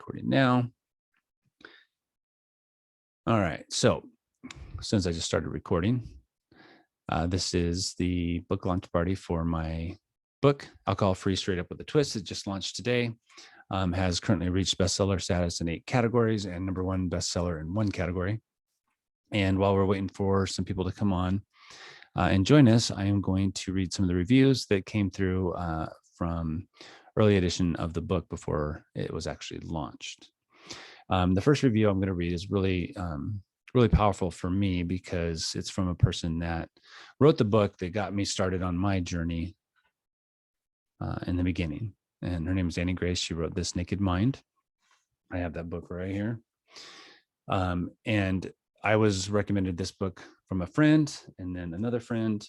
recording now. All right, so since I just started recording, this is the book launch party for my book, Alcohol Free Straight Up with a Twist. It just launched today, has currently reached bestseller status in 8 categories and #1 bestseller in 1 category. And while we're waiting for some people to come on and join us, I am going to read some of the reviews that came through from early edition of the book before it was actually launched. The first review I'm going to read is really powerful for me because it's from a person that wrote the book that got me started on my journey in the beginning. And her name is Annie Grace. She wrote This Naked Mind. I have that book right here. And I was recommended this book from a friend and then another friend.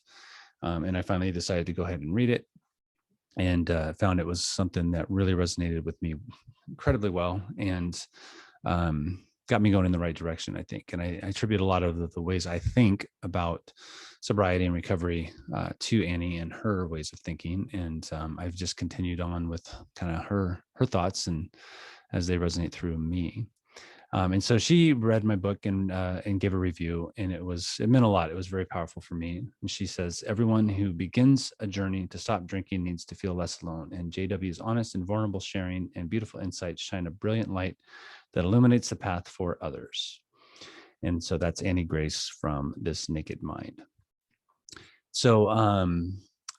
And I finally decided to go ahead and read it, and found it was something that really resonated with me incredibly well, and got me going in the right direction, I think. And I attribute a lot of the ways I think about sobriety and recovery to Annie and her ways of thinking. And I've just continued on with kind of her thoughts and as they resonate through me. And so she read my book and gave a review, and it meant a lot. It was very powerful for me. And she says, everyone who begins a journey to stop drinking needs to feel less alone. And JW's honest and vulnerable sharing and beautiful insights shine a brilliant light that illuminates the path for others. And so that's Annie Grace from This Naked Mind. So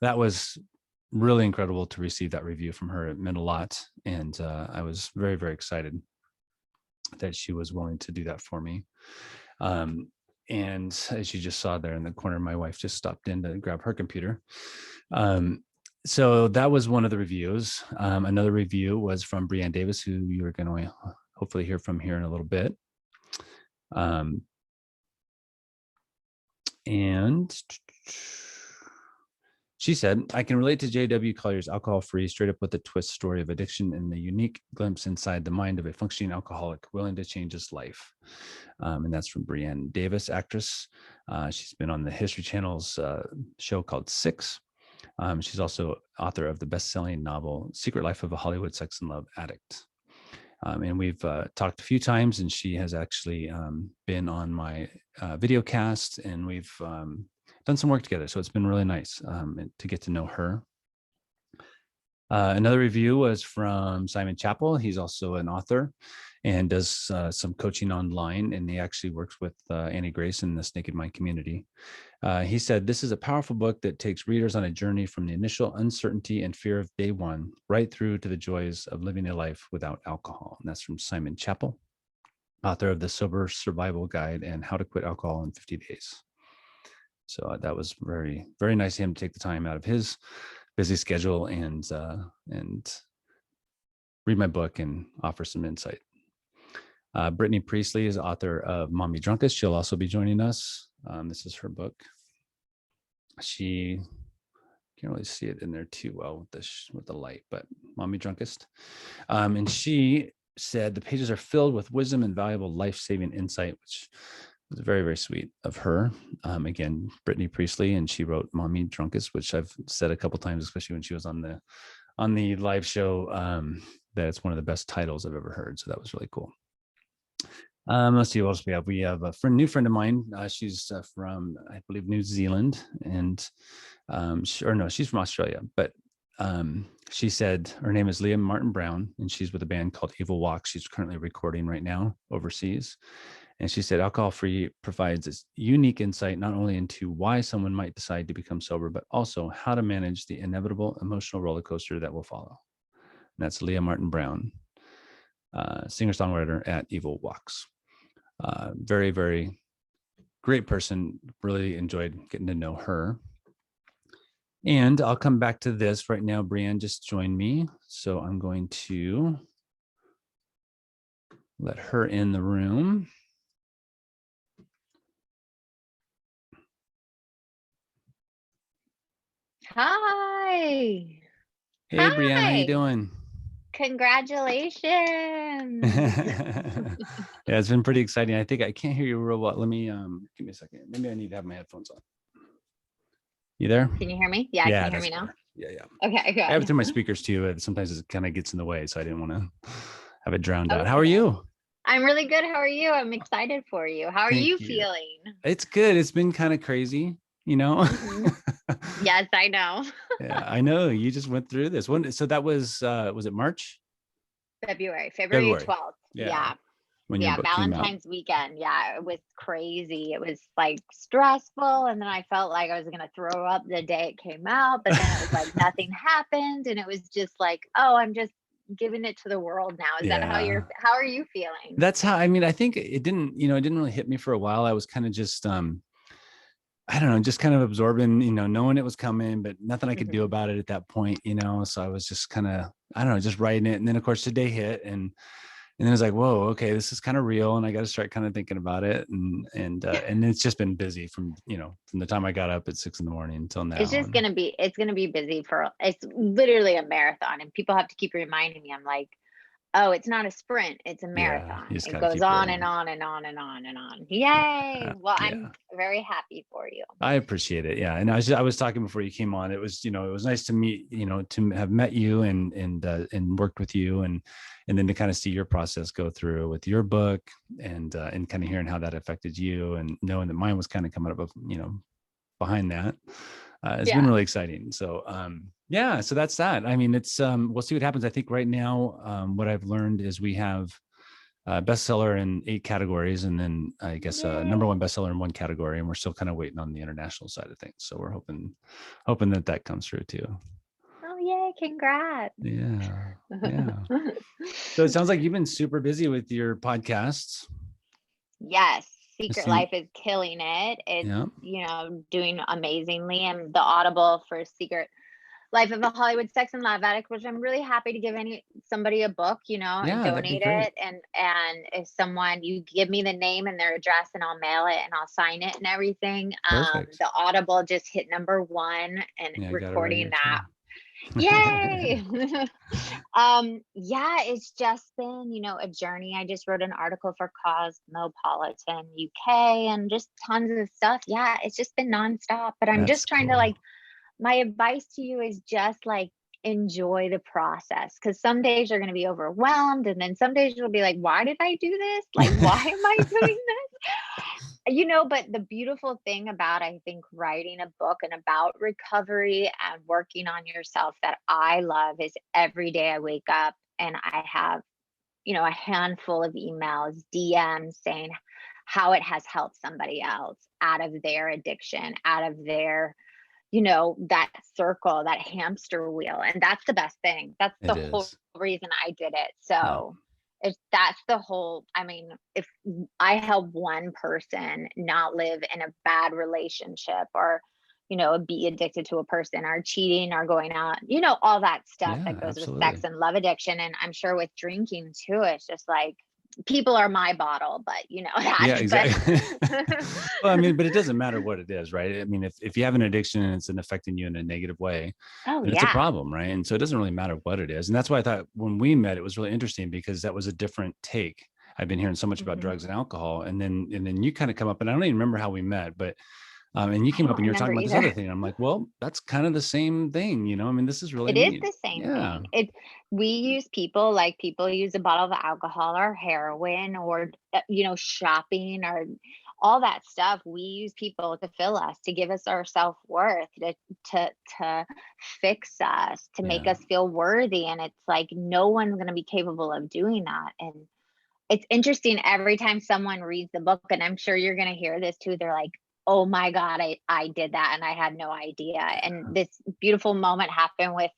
that was really incredible to receive that review from her. It meant a lot. And I was very, very excited that she was willing to do that for me. And as you just saw there in the corner, my wife just stopped in to grab her computer. So that was one of the reviews. Another review was from Brianne Davis, who you're going to hopefully hear from here in a little bit. And she said, I can relate to J.W. Collier's Alcohol Free Straight Up with a Twist story of addiction and the unique glimpse inside the mind of a functioning alcoholic willing to change his life. And that's from Brianne Davis, actress. She's been on the History Channel's show called Six. She's also author of the best-selling novel, Secret Life of a Hollywood Sex and Love Addict. And we've talked a few times, and she has actually been on my video cast, and we've done some work together. So it's been really nice to get to know her. Another review was from Simon Chappell. He's also an author and does some coaching online, and he actually works with Annie Grace in this Naked Mind community. He said, this is a powerful book that takes readers on a journey from the initial uncertainty and fear of day one, right through to the joys of living a life without alcohol. And that's from Simon Chappell, author of the Sober Survival Guide and How to Quit Alcohol in 50 Days. So that was very, very nice of him to take the time out of his busy schedule and read my book and offer some insight. Brittany Priestly is author of Mommy Drunkest. She'll also be joining us. This is her book. She can't really see it in there too well with the light, but Mommy Drunkest. And she said the pages are filled with wisdom and valuable life-saving insight, which was very, very sweet of her. Again, Brittany Priestly, and she wrote Mommy Drunkest, which I've said a couple times, especially when she was on the live show, that it's one of the best titles I've ever heard. So that was really cool. Let's see what else we have. We have a new friend of mine. She's from, I believe, New Zealand, and she's from Australia. But she said her name is Leah Martin Brown, and she's with a band called Evil Walk. She's currently recording right now overseas. And she said, Alcohol Free provides this unique insight, not only into why someone might decide to become sober, but also how to manage the inevitable emotional roller coaster that will follow. And that's Leah Martin Brown, singer-songwriter at Evil Walks. Very, very great person. Really enjoyed getting to know her. And I'll come back to this right now. Brianne just joined me, so I'm going to let her in the room. Hi. Hey, Brianne, how you doing? Congratulations. Yeah, it's been pretty exciting. I think I can't hear you real well. Let me give me a second. Maybe I need to have my headphones on. You there? Can you hear me? Yeah, can you hear me now? Yeah. Okay, good. I have it through my speakers too. Sometimes it kind of gets in the way, so I didn't want to have it drowned out. Okay. How are you? I'm really good. How are you? I'm excited for you. How are you Thank you. feeling? It's good. It's been kind of crazy, you know? Mhm. Yes, I know. Yeah, I know you just went through this one. So that was it March? February February. 12th. Yeah. Yeah. When your Yeah. book came out. Valentine's weekend. Yeah. It was crazy. It was like stressful. And then I felt like I was going to throw up the day it came out. But then it was like nothing happened. And it was just like, oh, I'm just giving it to the world now. Is that Yeah. how are you feeling? That's how, I mean, I think it didn't, it didn't really hit me for a while. I was kind of just I don't know, just kind of absorbing, knowing it was coming, but nothing I could do Mhm. about it at that point, So I was just kind of, I don't know, just writing it. And then of course today hit and then it's like, whoa, okay, this is kind of real. And I got to start kind of thinking about it. And it's just been busy from the time I got up at 6 a.m. until It's now. just gonna be it's gonna be busy for it's literally a marathon and people have to keep reminding me. I'm like, oh, it's not a sprint, it's a Yeah, you marathon. just It got to goes keep on and rolling. on and on and on and on. Yay. Well, I'm Yeah. very happy for you. I appreciate it. Yeah. And I was talking before you came on. It was, it was nice to meet, to have met you and worked with you and then to kind of see your process go through with your book and kind of hearing how that affected you and knowing that mine was kind of coming up, behind that. It's been Yeah. really exciting. So, yeah, so that's that. I mean, it's, we'll see what happens. I think right now, what I've learned is we have bestseller in 8 categories, and then I guess number Yay. 1 bestseller in 1 category, and we're still kind of waiting on the international side of things. So we're hoping that comes through too. Oh yay, congrats. Yeah, yeah. So it sounds like you've been super busy with your podcasts. Yes, It Secret seems, Life is killing it. It's, yeah, doing amazingly. And the Audible for Secret Life of a Hollywood Sex and Love Addict, which I'm really happy to give somebody a book, and yeah, that'd be donate great. it. And if someone, you give me the name and their address and I'll mail it and I'll sign it and everything. Perfect. The Audible just hit #1 and Yeah, I got it right recording here too. that. Yay. Yeah, it's just been, a journey. I just wrote an article for Cosmopolitan UK and just tons of stuff. Yeah, it's just been nonstop. But I'm That's just trying to cool. like, my advice to you is just like enjoy the process, because some days you're going to be overwhelmed and then some days you'll be like, why did I do this? Like, why am I doing this? But the beautiful thing about, I think, writing a book and about recovery and working on yourself that I love is every day I wake up and I have, a handful of emails, DMs saying how it has helped somebody else out of their addiction, out of their, that circle, that hamster wheel. And that's the best thing. That's the It whole is. reason I did it. Yeah. So if that's the whole, I mean, if I help one person not live in a bad relationship or, be addicted to a person or cheating or going out, all that stuff Yeah, that goes with sex absolutely. and love addiction. And I'm sure with drinking too, it's just like people are my bottle, but Yeah, that, exactly. but Well, I mean, but it doesn't matter what it is, right? I mean, if you have an addiction and it's affecting you in a negative way, oh then it's a yeah. problem, right? And so it doesn't really matter what it is. And that's why I thought when we met, it was really interesting because that was a different take. I've been hearing so much about Mhm. drugs and alcohol, and then you kind of come up, and I don't even remember how we met, but and you I came up don't and you were remember talking about this other either. thing. And I'm like, well, that's kind of the same thing. I mean, this is really It is neat. the same Yeah. thing. We use people like people use a bottle of alcohol or heroin or shopping or all that stuff. We use people to fill us, to give us our self-worth, to fix us, to make Yeah. us feel worthy. And it's like no one's going to be capable of doing that. And it's interesting every time someone reads the book, and I'm sure you're going to hear this too. They're like, oh my God, I did that and I had no idea. And this beautiful moment happened with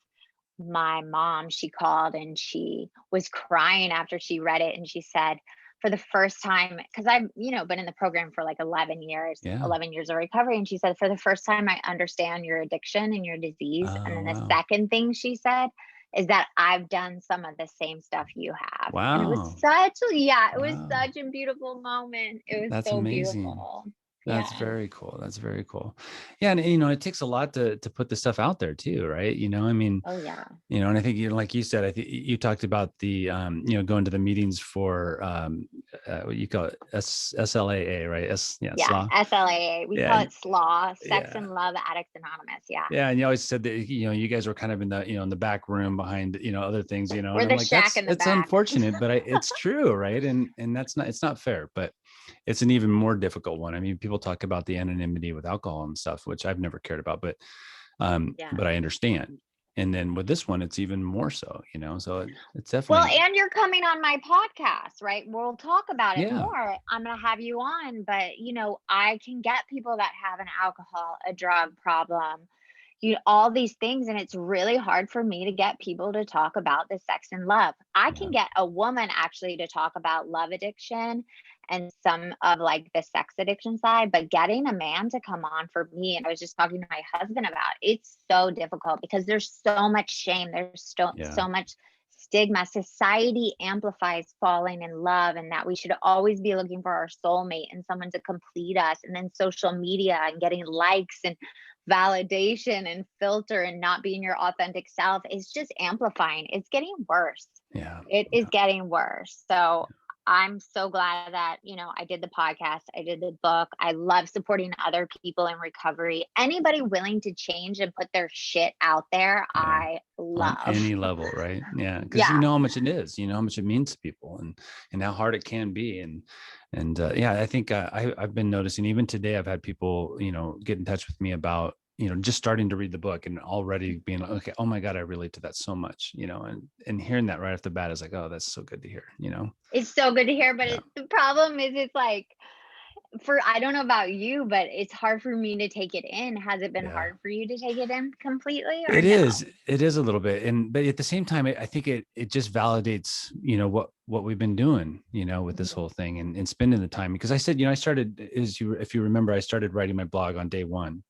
my mom. She called and she was crying after she read it. And she said, for the first time, because I've, been in the program for like 11 years, Yeah. 11 years of recovery. And she said, for the first time, I understand your addiction and your disease. And Oh, then the wow. second thing she said is that I've done some of the same stuff you have. And Wow. it was Wow. such a beautiful moment. It was That's so amazing. beautiful. That's Yes. very cool. That's very cool. Yeah, and it takes a lot to put this stuff out there too, right? I mean, Oh yeah. and I think like you said, I think you talked about the going to the meetings for what you call it, SLAA, right? Yeah, SLA. SLAA. We call Yeah, it SLAW, Sex yeah. and Love Addicts Anonymous. Yeah. Yeah, and you always said that you guys were kind of in the in the back room behind other things, and We're I'm the like, shack that's in the it's back. unfortunate, but it's true, right? And that's not, it's not fair, but it's an even more difficult one. I mean, people talk about the anonymity with alcohol and stuff, which I've never cared about, Yeah. but I understand. And then with this one, it's even more so, so it's Well, definitely, and you're coming on my podcast, right? We'll talk about it yeah, more. I'm going to have you on, but I can get people that have an alcohol, a drug problem, all these things. And it's really hard for me to get people to talk about the sex and love. I yeah, can get a woman actually to talk about love addiction and some of like the sex addiction side, but getting a man to come on for me, and I was just talking to my husband about, it's so difficult because there's so much shame. There's yeah, so much stigma. Society amplifies falling in love, and that we should always be looking for our soulmate and someone to complete us. And then social media and getting likes and validation and filter and not being your authentic self is just amplifying. It's getting worse. yeah, It is getting worse. So I'm so glad that, I did the podcast, I did the book. I love supporting other people in recovery. Anybody willing to change and put their shit out there, yeah. I On love. any level, right? Yeah, because you Yeah. know how much it is, how much it means to people, and how hard it can be, and yeah, I think I've been noticing even today. I've had people get in touch with me about just starting to read the book and already being like, okay, oh my God, I relate to that so much, and hearing that right off the bat is like, oh, that's so good to hear. It's so good to hear, but Yeah, the problem is it's like, I don't know about you, but it's hard for me to take it in. Has it been yeah. hard for you to take it in completely or It no? is. It is a little bit, but at the same time, I think it just validates, what we've been doing, with this Mhm. whole thing, and spending the time. Because I said, I started, if you remember, I started writing my blog on day one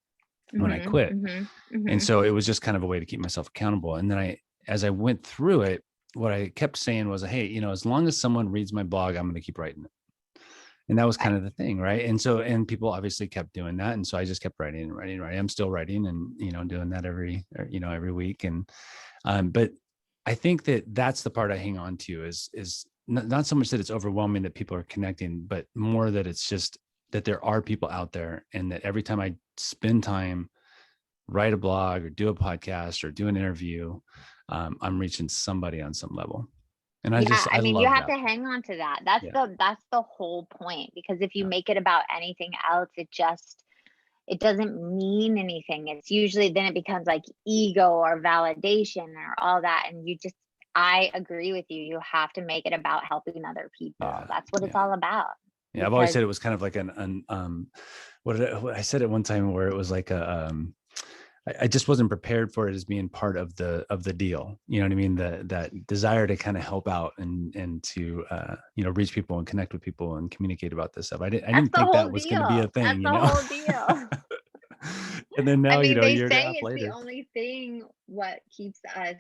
when I Mhm. quit, Mhm. and Mhm. so it was just kind of a way to keep myself accountable. And then as I went through it, what I kept saying was, hey, as long as someone reads my blog, I'm going to keep writing it. And that was kind Right. of the thing, right? And people obviously kept doing that, and so I just kept writing and writing and writing. I'm still writing, and doing that every week. And but I think that that's the part I hang on to is not so much that it's overwhelming that people are connecting, but more that it's just that there are people out there, and that every time I spend time, write a blog or do a podcast or do an interview, I'm reaching somebody on some level. And Yeah, I I mean, you love have that to part. hang on to that. That's Yeah. the whole point, because if you Yeah. make it about anything else, it doesn't mean anything. It's usually then it becomes like ego or validation or all that, and I agree with you. You have to make it about helping other people. Yeah. That's what it's Yeah. all about. Yeah. I've always Because said it was kind of like what I said at one time where it was like I just wasn't prepared for it as being part of the deal. You know what I mean? That desire to kind of help out and to reach people and connect with people and communicate about this stuff. I that's didn't the think whole that was going to be a deal. That's thing, the whole deal. And then I now, mean, a they year and a say half it's the later. only thing what keeps us,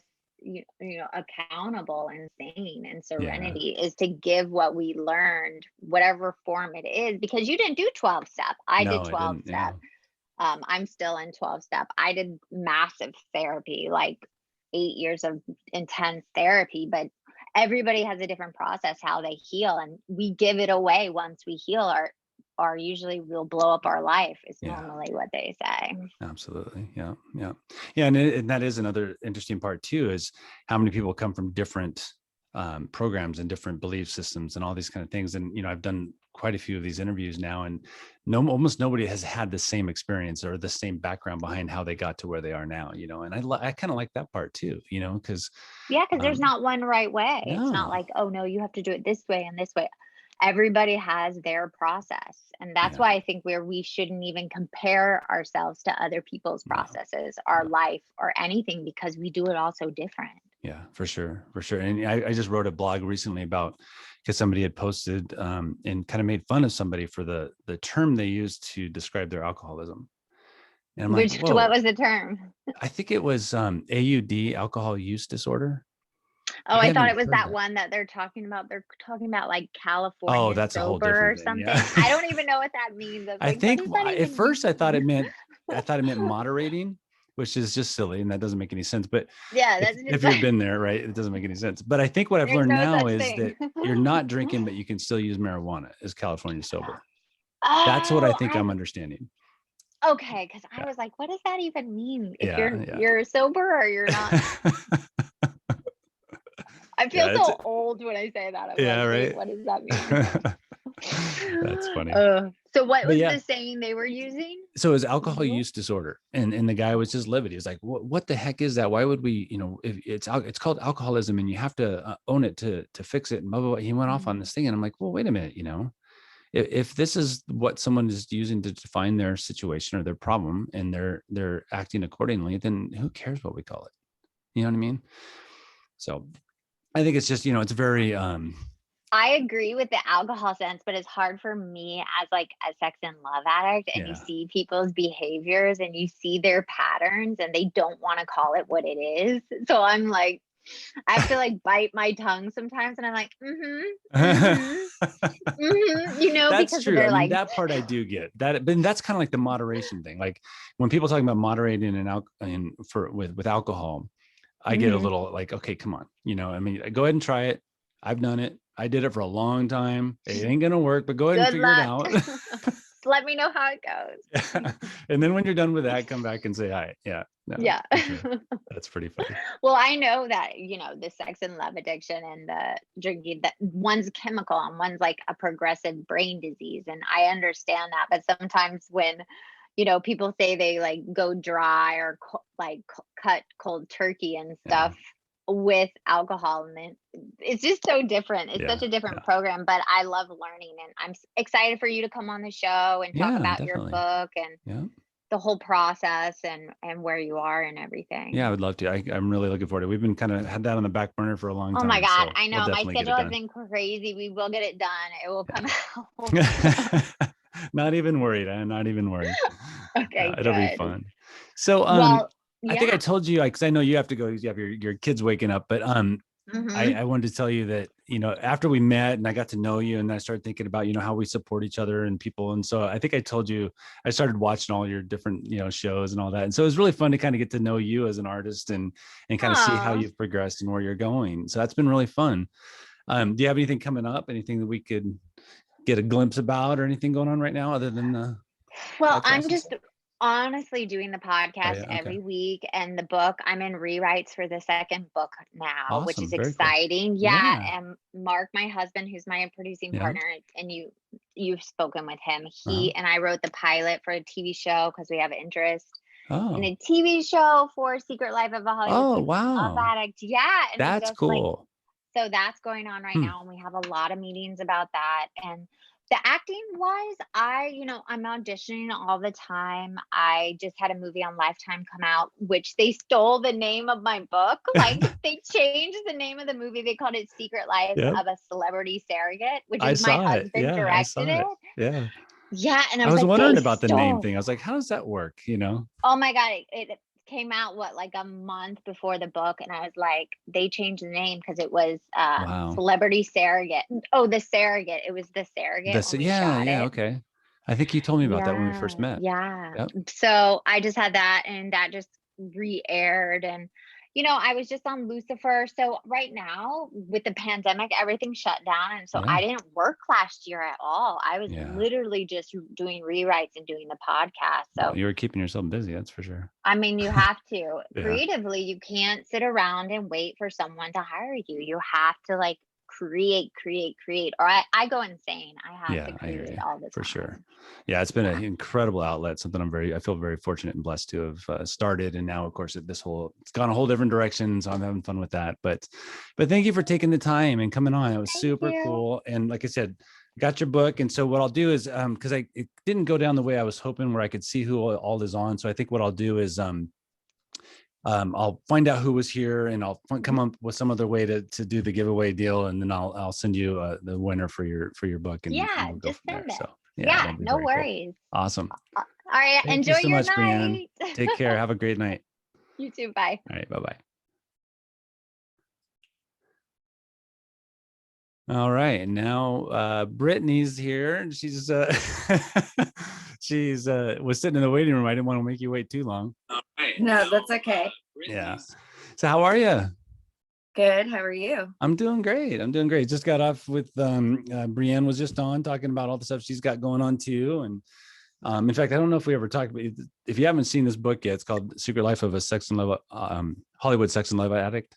accountable and sane and Yeah. serenity is to give what we learned, whatever form it is. Because you didn't do 12 step. I No, did I 12 didn't. Yeah. step. I'm still in 12 step. I did massive therapy, like 8 years of intense therapy, but everybody has a different process how they heal, and we give it away once we heal. Our usually we'll blow up our life is Yeah. normally what they say. Absolutely. Yeah. Yeah. Yeah. And that is another interesting part too, is how many people come from different programs and different belief systems and all these kind of things. And, I've done quite a few of these interviews now, and almost nobody has had the same experience or the same background behind how they got to where they are now, and I kind of like that part too, because, Yeah, because there's um, not one right way. It's not no, like, oh no, you have to do it this way and this way. Everybody has their process. And that's yeah, why I think we shouldn't even compare ourselves to other people's no, processes, our no. life or anything, because we do it all so different. Yeah, for sure. For sure. And I just wrote a blog recently because somebody had posted and kind of made fun of somebody for the term they used to describe their alcoholism. And I'm like, What whoa, was the term? I think it was AUD, alcohol use disorder. Oh, I I haven't thought it was heard that that. one that they're talking about. They're talking about like Oh, California that's a whole sober different or thing. Yeah. something. I don't even know what that means. I was I like, what think does that at even first mean? I thought it meant moderating, which is just silly and that doesn't make any sense. But Yeah, that's if just you've been there, right, it doesn't make any sense. But I think what I've there's learned no now such is thing. that you're not drinking, but you can still use marijuana as California sober. That's what I Oh, think I'm understanding. okay, because I Yeah. was like, what does that even mean? If Yeah. you're sober or you're not? I feel Yeah. so old when I say that. I'm Yeah. like, wait, Right. what does that mean? That's funny. So what But was yeah, the saying they were using? so it was alcohol You? use disorder, and the guy was just livid. He was like, what the heck is that? Why would we, if it's called alcoholism and you have to own it to fix it, and blah, blah, blah. He went off on Mhm. this thing, and I'm like, well, wait a minute, if this is what someone is using to define their situation or their problem, and they're acting accordingly, then who cares what we call it? You know what I mean? So I think it's just, it's very I agree with the alcohol sense, but it's hard for me as like a sex and love addict, and you yeah. see people's behaviors and you see their patterns and they don't want to call it what it is. So I'm like, I have to like bite my tongue sometimes and I'm like, That's because true. I they're mean, like, that part I do get that, but that's kind of like the moderation thing. Like when people talk about moderating with alcohol, I get a mhm, little like, okay, come on, I mean, go ahead and try it. I've done it. I did it for a long time. It ain't gonna work, but go ahead and good figure it luck. out. Let me know how it goes. And then when you're done with that, come back and say hi. Yeah, no, Yeah. for sure. That's pretty funny. Well, I know that, the sex and love addiction and the drinking, that one's chemical and one's like a progressive brain disease. And I understand that. But sometimes when, people say they like go dry or cut cold turkey and Yeah, stuff with alcohol, and then it's just so different. It's such yeah, a different yeah, program, but I love learning, and I'm excited for you to come on the show and talk yeah, about your definitely. book and Yeah. the whole process and where you are and Yeah, I everything. would love to. I'm really looking forward to it. We've been kind of had that on the back burner for a long Oh my time, God, so I we'll know my definitely get it schedule has done. been crazy. We will get it done. It will come out. Yeah. Not even worried. I'm not even worried. Okay, It'll be good. fun. So, Well, I think I yeah. told you, because I know you have to go. You have your kids waking up, but Hmm. I wanted to tell you that, after we met and I got to know you and I started thinking about, how we support each other and people. And so I think I told you, I started watching all your different, shows and all that. And so it was really fun to kind of get to know you as an artist and kind of see how Oh, you've progressed and where you're going. So that's been really fun. Do you have anything coming up? Anything that we could get a glimpse about or anything going on right now other than the well, I'm podcast and just stuff? honestly doing the Oh podcast yeah. Okay. every week, and the book, I'm in rewrites for the second book now, which is Awesome. Very cool. exciting. Yeah, Yeah. and Mark, my husband, who's my producing Yeah. partner, and you've spoken with him. Uh-huh. He and I wrote the pilot for a TV show because we have interest in Oh. a TV show for Secret Life of a Hollywood Oh, Sex and Love wow. Addict. Yeah, and it That's just like, cool. so that's going on right Hmm. now, and we have a lot of meetings about that. And the acting wise, I'm auditioning all the time. I just had a movie on Lifetime come out, which they stole the name of my book. Like they changed the name of the movie. They called it Secret Life Yep. of a Celebrity Surrogate, which I is my saw it. husband Yeah, I directed saw it. it. Yeah. Yeah, and I I was was like, they wondering about the name stole. thing. I was like, how does that work? Oh my God, it came out like a month before the book, and I was like, they changed the name because it was Wow. Celebrity Surrogate. Oh, the Surrogate. It was the Surrogate That's when we yeah, shot yeah, it. okay. I think you told me about that when we Yeah, first met. yeah. Yep. So I just had that, and that just re-aired, and I was just on Lucifer. So right now with the pandemic, everything shut down, and so Yeah. I didn't work last year at all. I was Yeah. literally just doing rewrites and doing the podcast. Well, So you were keeping yourself busy, that's for sure. I mean, you have to. Yeah. Creatively, you can't sit around and wait for someone to hire you. You have to like create, create, create, or I go insane. I have to Yeah, I hear create you all the for sure. time. Yeah, it's been an Yeah. incredible outlet. Something I feel very fortunate and blessed to have started. And now, of course, it's gone a whole different direction. So I'm having fun with that. But thank you for taking the time and coming on. It was Thank super you. cool. And like I said, got your book. And so what I'll do is, because it didn't go down the way I was hoping, where I could see who all is on. So I think what I'll do is, I'll find out who was here, and I'll come Mhm. up with some other way to do the giveaway deal, and then I'll send you the winner for your book, and Yeah, we'll go just from there. send it. So yeah, Yeah, that'll be no very cool. worries. Awesome. All right, Thank you enjoy so your much, Brianne. night. Take care. Have a great night. You too. Bye. All right. Bye bye. All right. And now Brittany's here. And she's she's was sitting in the waiting room. I didn't want to make you wait too long. All right. No, that's okay. Yeah. So how are you? Good. How are you? I'm doing great. I'm doing great. Just got off with Brianne was just on talking about all the stuff she's got going on too. And in fact, I don't know if we ever talked about it. If you haven't seen this book yet, it's called Secret Life of a Sex and Love Hollywood Sex and Love Addict.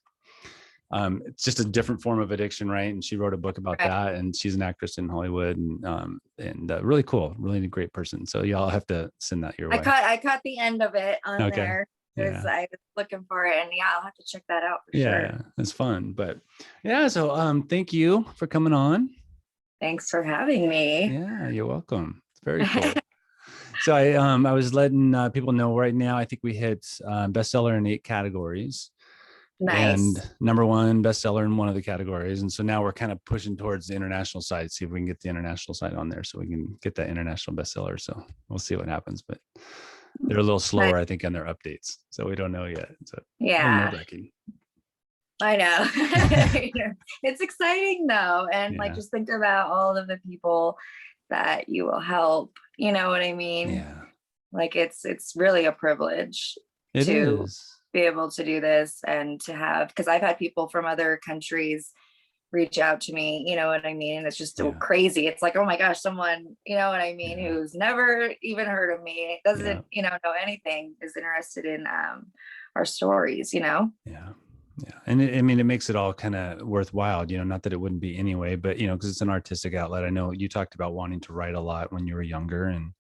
It's just a different form of addiction, right? And she wrote a book about that, and she's an actress in Hollywood, and really cool, really great person. So y'all have to send that your way. I caught the end of it on there because I was looking for it, and I'll have to check that out for sure. Yeah, it's fun. But yeah, so thank you for coming on. Thanks for having me. Yeah, you're welcome. It's very cool. So I was letting people know right now. I think we hit bestseller in 8 categories. Nice. And number 1 bestseller in one of the categories. And so now we're kind of pushing towards the international side, see if we can get the international side on there so we can get that international bestseller. So we'll see what happens, but they're a little slower, I think, on their updates. So we don't know yet. So yeah, I know. It's exciting though. And like, just think about all of the people that you will help. You know what I mean? Yeah. Like it's really a privilege to be able to do this and to have, because I've had people from other countries reach out to me, you know what I mean? And it's just so crazy. It's like, oh my gosh, someone, you know what I mean, who's never even heard of me, doesn't, know anything, is interested in our stories, Yeah. And it makes it all kind of worthwhile, not that it wouldn't be anyway, but, because it's an artistic outlet. I know you talked about wanting to write a lot when you were younger. And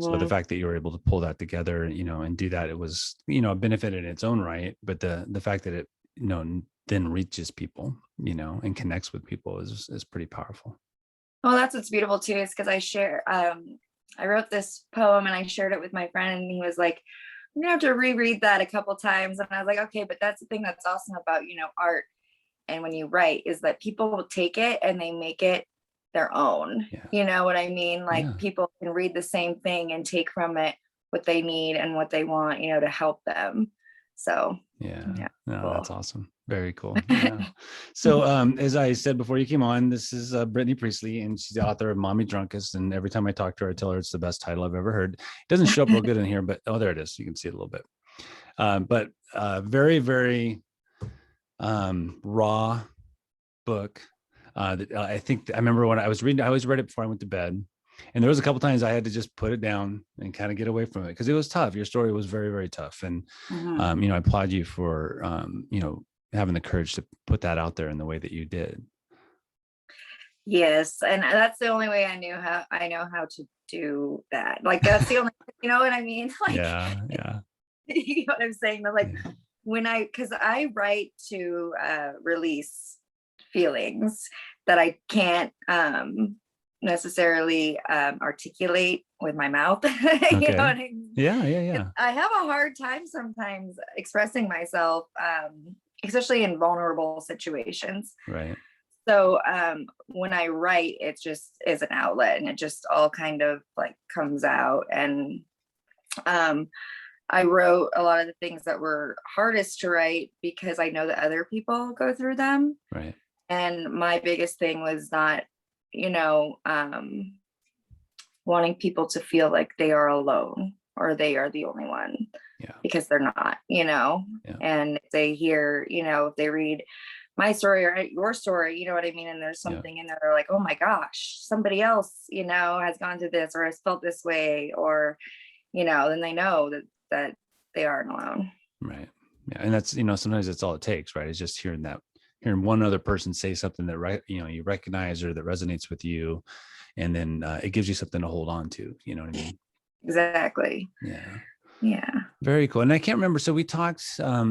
so the fact that you were able to pull that together, and do that, it was, a benefit in its own right. But the fact that it, then reaches people, and connects with people is pretty powerful. Well, that's what's beautiful too, is because I wrote this poem and I shared it with my friend, and he was like, I'm gonna have to reread that a couple times. And I was like, okay, but that's the thing that's awesome about, art. And when you write is that people will take it and they make it their own. You know what I mean? Like people can read the same thing and take from it what they need and what they want, to help them. So no, cool. That's awesome. Very cool. Yeah. So as I said before you came on, this is Brittany Priestly, and she's the author of Mommy Drunkest. And every time I talk to her, I tell her it's the best title I've ever heard. It doesn't show up real good in here, but there it is. You can see it a little bit. But very, very raw book. I think I remember when I was reading, I always read it before I went to bed. And there was a couple times I had to just put it down and kind of get away from it because it was tough. Your story was very, very tough. And, I applaud you for, having the courage to put that out there in the way that you did. Yes. And that's the only way I know how to do that. Like, that's the only, you know what I mean? Like, yeah. You know what I'm saying? Like because I write to release feelings that I can't, necessarily articulate with my mouth. You know what I mean? Yeah. I have a hard time sometimes expressing myself, especially in vulnerable situations. Right. So when I write, it just is an outlet, and it just all kind of like comes out. And I wrote a lot of the things that were hardest to write because I know that other people go through them. Right. And my biggest thing was not, wanting people to feel like they are alone or they are the only one, because they're not, and if they hear, if they read my story or your story, you know what I mean? And there's something in there, they're like, oh my gosh, somebody else, has gone through this or has felt this way, or, then they know that they aren't alone. Right. Yeah. And that's, sometimes that's all it takes, right? It's just hearing one other person say something that, you recognize or that resonates with you. And then it gives you something to hold on to, you know what I mean? Exactly. Yeah. Very cool. And I can't remember. So we talked,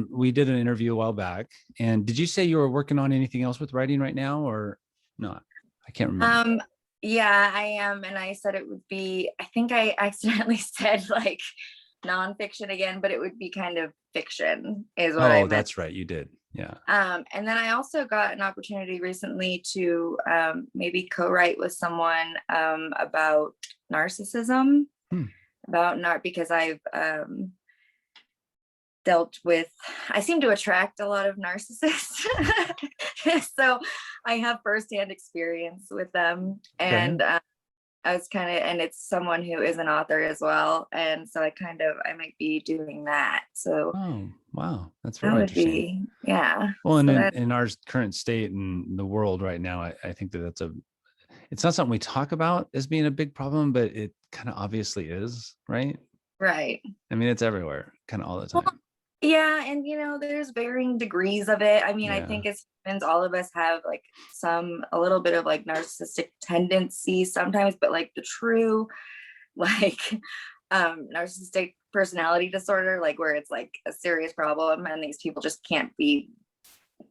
we did an interview a while back, and did you say you were working on anything else with writing right now or not? I can't remember. Yeah, I am. And I said it would be, I think I accidentally said like nonfiction again, but it would be kind of fiction is what I meant. That's right. You did. Yeah. And then I also got an opportunity recently to maybe co-write with someone about narcissism, because I've dealt with, I seem to attract a lot of narcissists So I have firsthand experience with them, and I was kind of, and it's someone who is an author as well, and so I might be doing that. So Oh, wow, that's that very would interesting. be, yeah. Well, and So in our current state in the world right now, I think that it's not something we talk about as being a big problem, but it kind of obviously is, right? right. I mean, it's everywhere, kind of all the Well, time. yeah, and there's varying degrees of it. I mean, I Yeah. think as humans, all of us have like a little bit of like narcissistic tendencies sometimes, but like the true like narcissistic personality disorder, like where it's like a serious problem and these people just can't be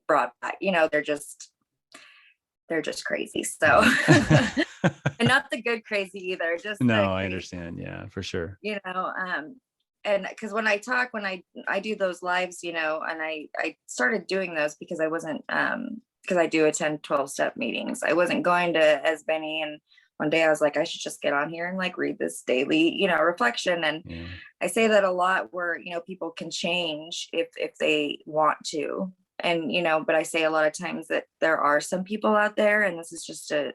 brought back, they're just crazy. So and not the good crazy either, just No, the I crazy, understand. Yeah, for sure. And because when I do those lives, and I started doing those because I wasn't because I do attend 12-step meetings. I wasn't going to as many, and one day I was like, I should just get on here and like read this daily, reflection. And Yeah. I say that a lot where, people can change if they want to. And, but I say a lot of times that there are some people out there, and this is just a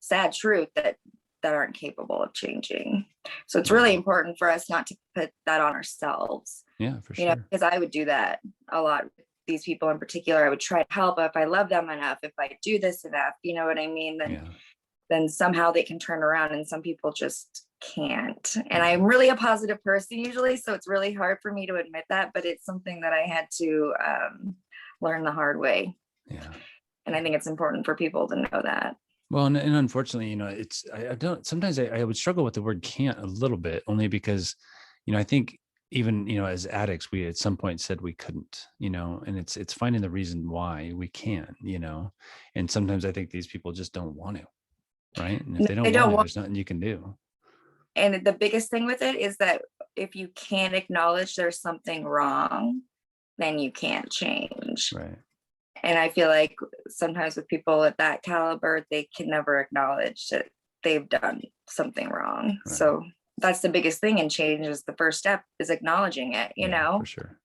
sad truth, that aren't capable of changing. So it's really important for us not to put that on ourselves. Yeah, for sure. Because I would do that a lot with these people in particular. I would try to help if I love them enough, if I do this enough, you know what I mean? Then somehow they can turn around, and some people just can't. And I'm really a positive person usually, so it's really hard for me to admit that, but it's something that I had to learn the hard way. Yeah. And I think it's important for people to know that. Well, and unfortunately, sometimes I would struggle with the word can't a little bit, only because, I think even, as addicts, we at some point said we couldn't, and it's finding the reason why we can, and sometimes I think these people just don't want to, right? And if they don't want to, there's nothing you can do. And the biggest thing with it is that if you can't acknowledge there's something wrong, then you can't change. Right. And I feel like sometimes with people at that caliber, they can never acknowledge that they've done something wrong. Right. So that's the biggest thing in change, is the first step is acknowledging it, you know? For sure.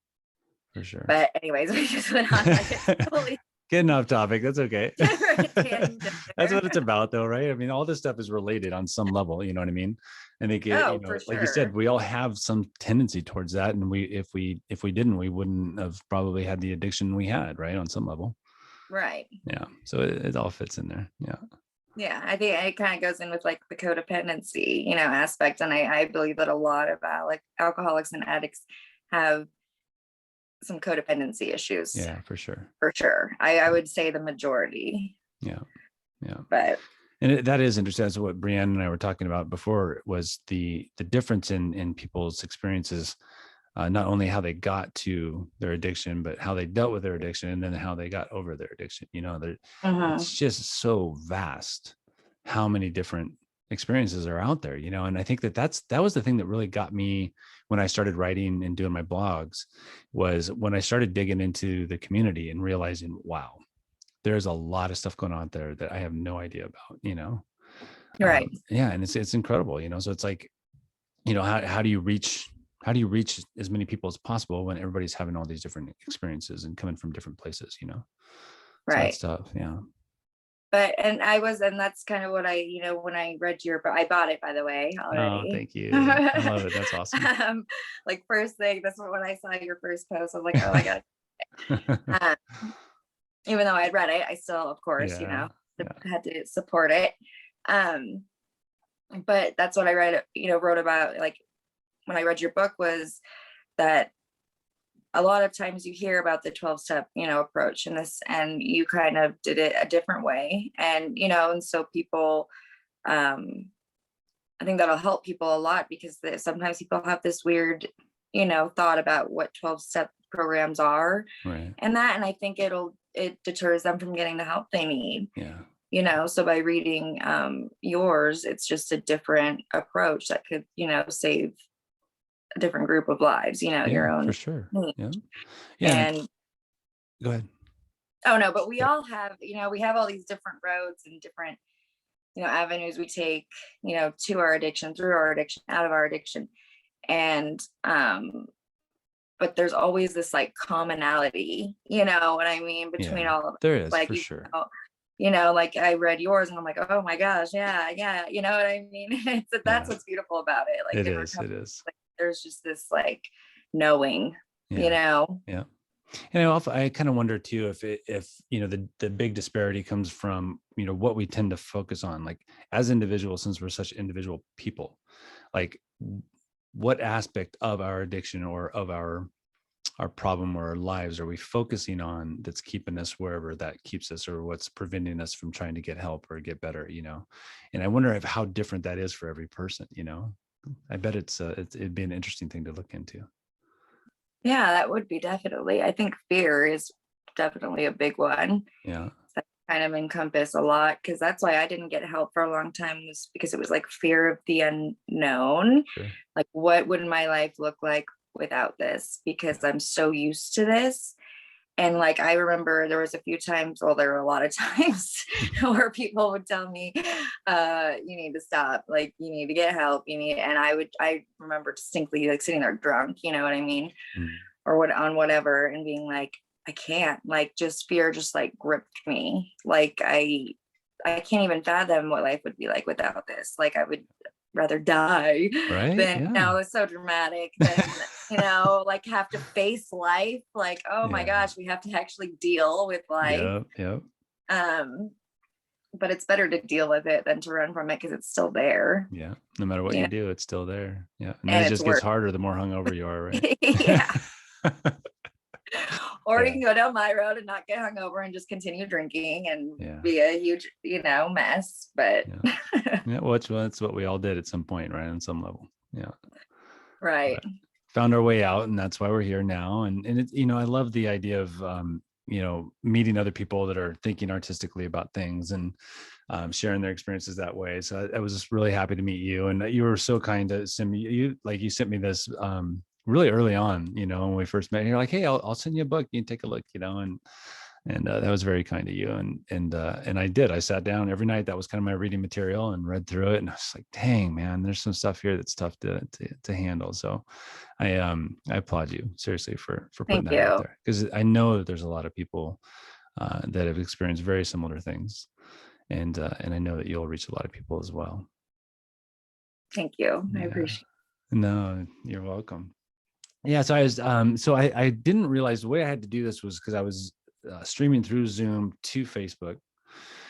But anyways, we just went on like getting off topic. That's okay. That's what it's about though, right? I mean, all this stuff is related on some level, you know what I mean? And they get, like you said, we all have some tendency towards that. And if we didn't, we wouldn't have probably had the addiction we had, right? On some level. Right. Yeah. So it all fits in there. Yeah. Yeah. I think it kind of goes in with like the codependency, aspect. And I believe that a lot of alcoholics and addicts have some codependency issues. Yeah, for sure. I would say the majority. Yeah. But that is interesting. That's what Brianne and I were talking about before, was the difference in people's experiences, not only how they got to their addiction, but how they dealt with their addiction, and then how they got over their addiction. It's just so vast how many different experiences are out there, and I think that was the thing that really got me when I started writing and doing my blogs, was when I started digging into the community and realizing, wow, there's a lot of stuff going on there that I have no idea about, right. And it's incredible, so it's like, how do you reach as many people as possible when everybody's having all these different experiences and coming from different places, right. So that's tough. Yeah. But, and that's kind of what when I read your book, I bought it, by the way, already. Oh, thank you. I love it. That's awesome. Like first thing, that's when I saw your first post, I was like, oh my God. Even though I had read it, I still, of course, had to support it. But that's what I read, wrote about, like, when I read your book, was that a lot of times you hear about the 12-step, approach and you kind of did it a different way. And, and so people, I think that'll help people a lot, because sometimes people have this weird, thought about what 12-step programs are. Right. And I think it deters them from getting the help they need. Yeah. So by reading yours, it's just a different approach that could, save a different group of lives, your own. For sure. Yeah. And go ahead. Oh no, but we all have, we have all these different roads and different, avenues we take, to our addiction, through our addiction, out of our addiction. And but there's always this like commonality, you know what I mean, between all of there is, like, for sure. Like I read yours and I'm like, oh my gosh, yeah, you know what I mean? That's what's beautiful about it. Like it is. like, there's just this like knowing, Yeah. you know. Yeah. And I kind of wonder too if the big disparity comes from what we tend to focus on, like as individuals, since we're such individual people, like what aspect of our addiction or of our problem or our lives are we focusing on that's keeping us wherever that keeps us, or what's preventing us from trying to get help or get better, and I wonder how different that is for every person. I bet it'd be an interesting thing to look into. Yeah, that would be definitely. I think fear is definitely a big one. Yeah. That kind of encompass a lot, because that's why I didn't get help for a long time, was because it was like fear of the unknown. Sure. Like, what would my life look like without this? Because I'm so used to this. And like, I remember there was a few times, well, there were a lot of times where people would tell me, you need to stop, like, you need to get help, and I remember distinctly like sitting there drunk, you know what I mean? Or on whatever, and being like, I can't, like, just fear just like gripped me. Like, I can't even fathom what life would be like without this. Like, I would rather die than, it's so dramatic, than like have to face life, like, oh my gosh, we have to actually deal with life. But it's better to deal with it than to run from it, because it's still there. No matter what you do, it's still there. And then it just gets harder the more hungover you are, right? Or you can go down my road and not get hungover and just continue drinking and be a huge, mess. But well, that's what we all did at some point, right? On some level. Right. But found our way out, and that's why we're here now. And it's, I love the idea of meeting other people that are thinking artistically about things and sharing their experiences that way. So I was just really happy to meet you, and you were so kind to send me. You sent me this really early on, when we first met. And you're like, hey, I'll send you a book. You can take a look, and that was very kind of you. And I did. I sat down every night. That was kind of my reading material, and read through it. And I was like, dang, man, there's some stuff here that's tough to handle. So I applaud you seriously for putting that out there, because I know that there's a lot of people that have experienced very similar things, and I know that you'll reach a lot of people as well. Thank you. I appreciate it. No, you're welcome. So I was I didn't realize the way I had to do this was because I was streaming through Zoom to Facebook.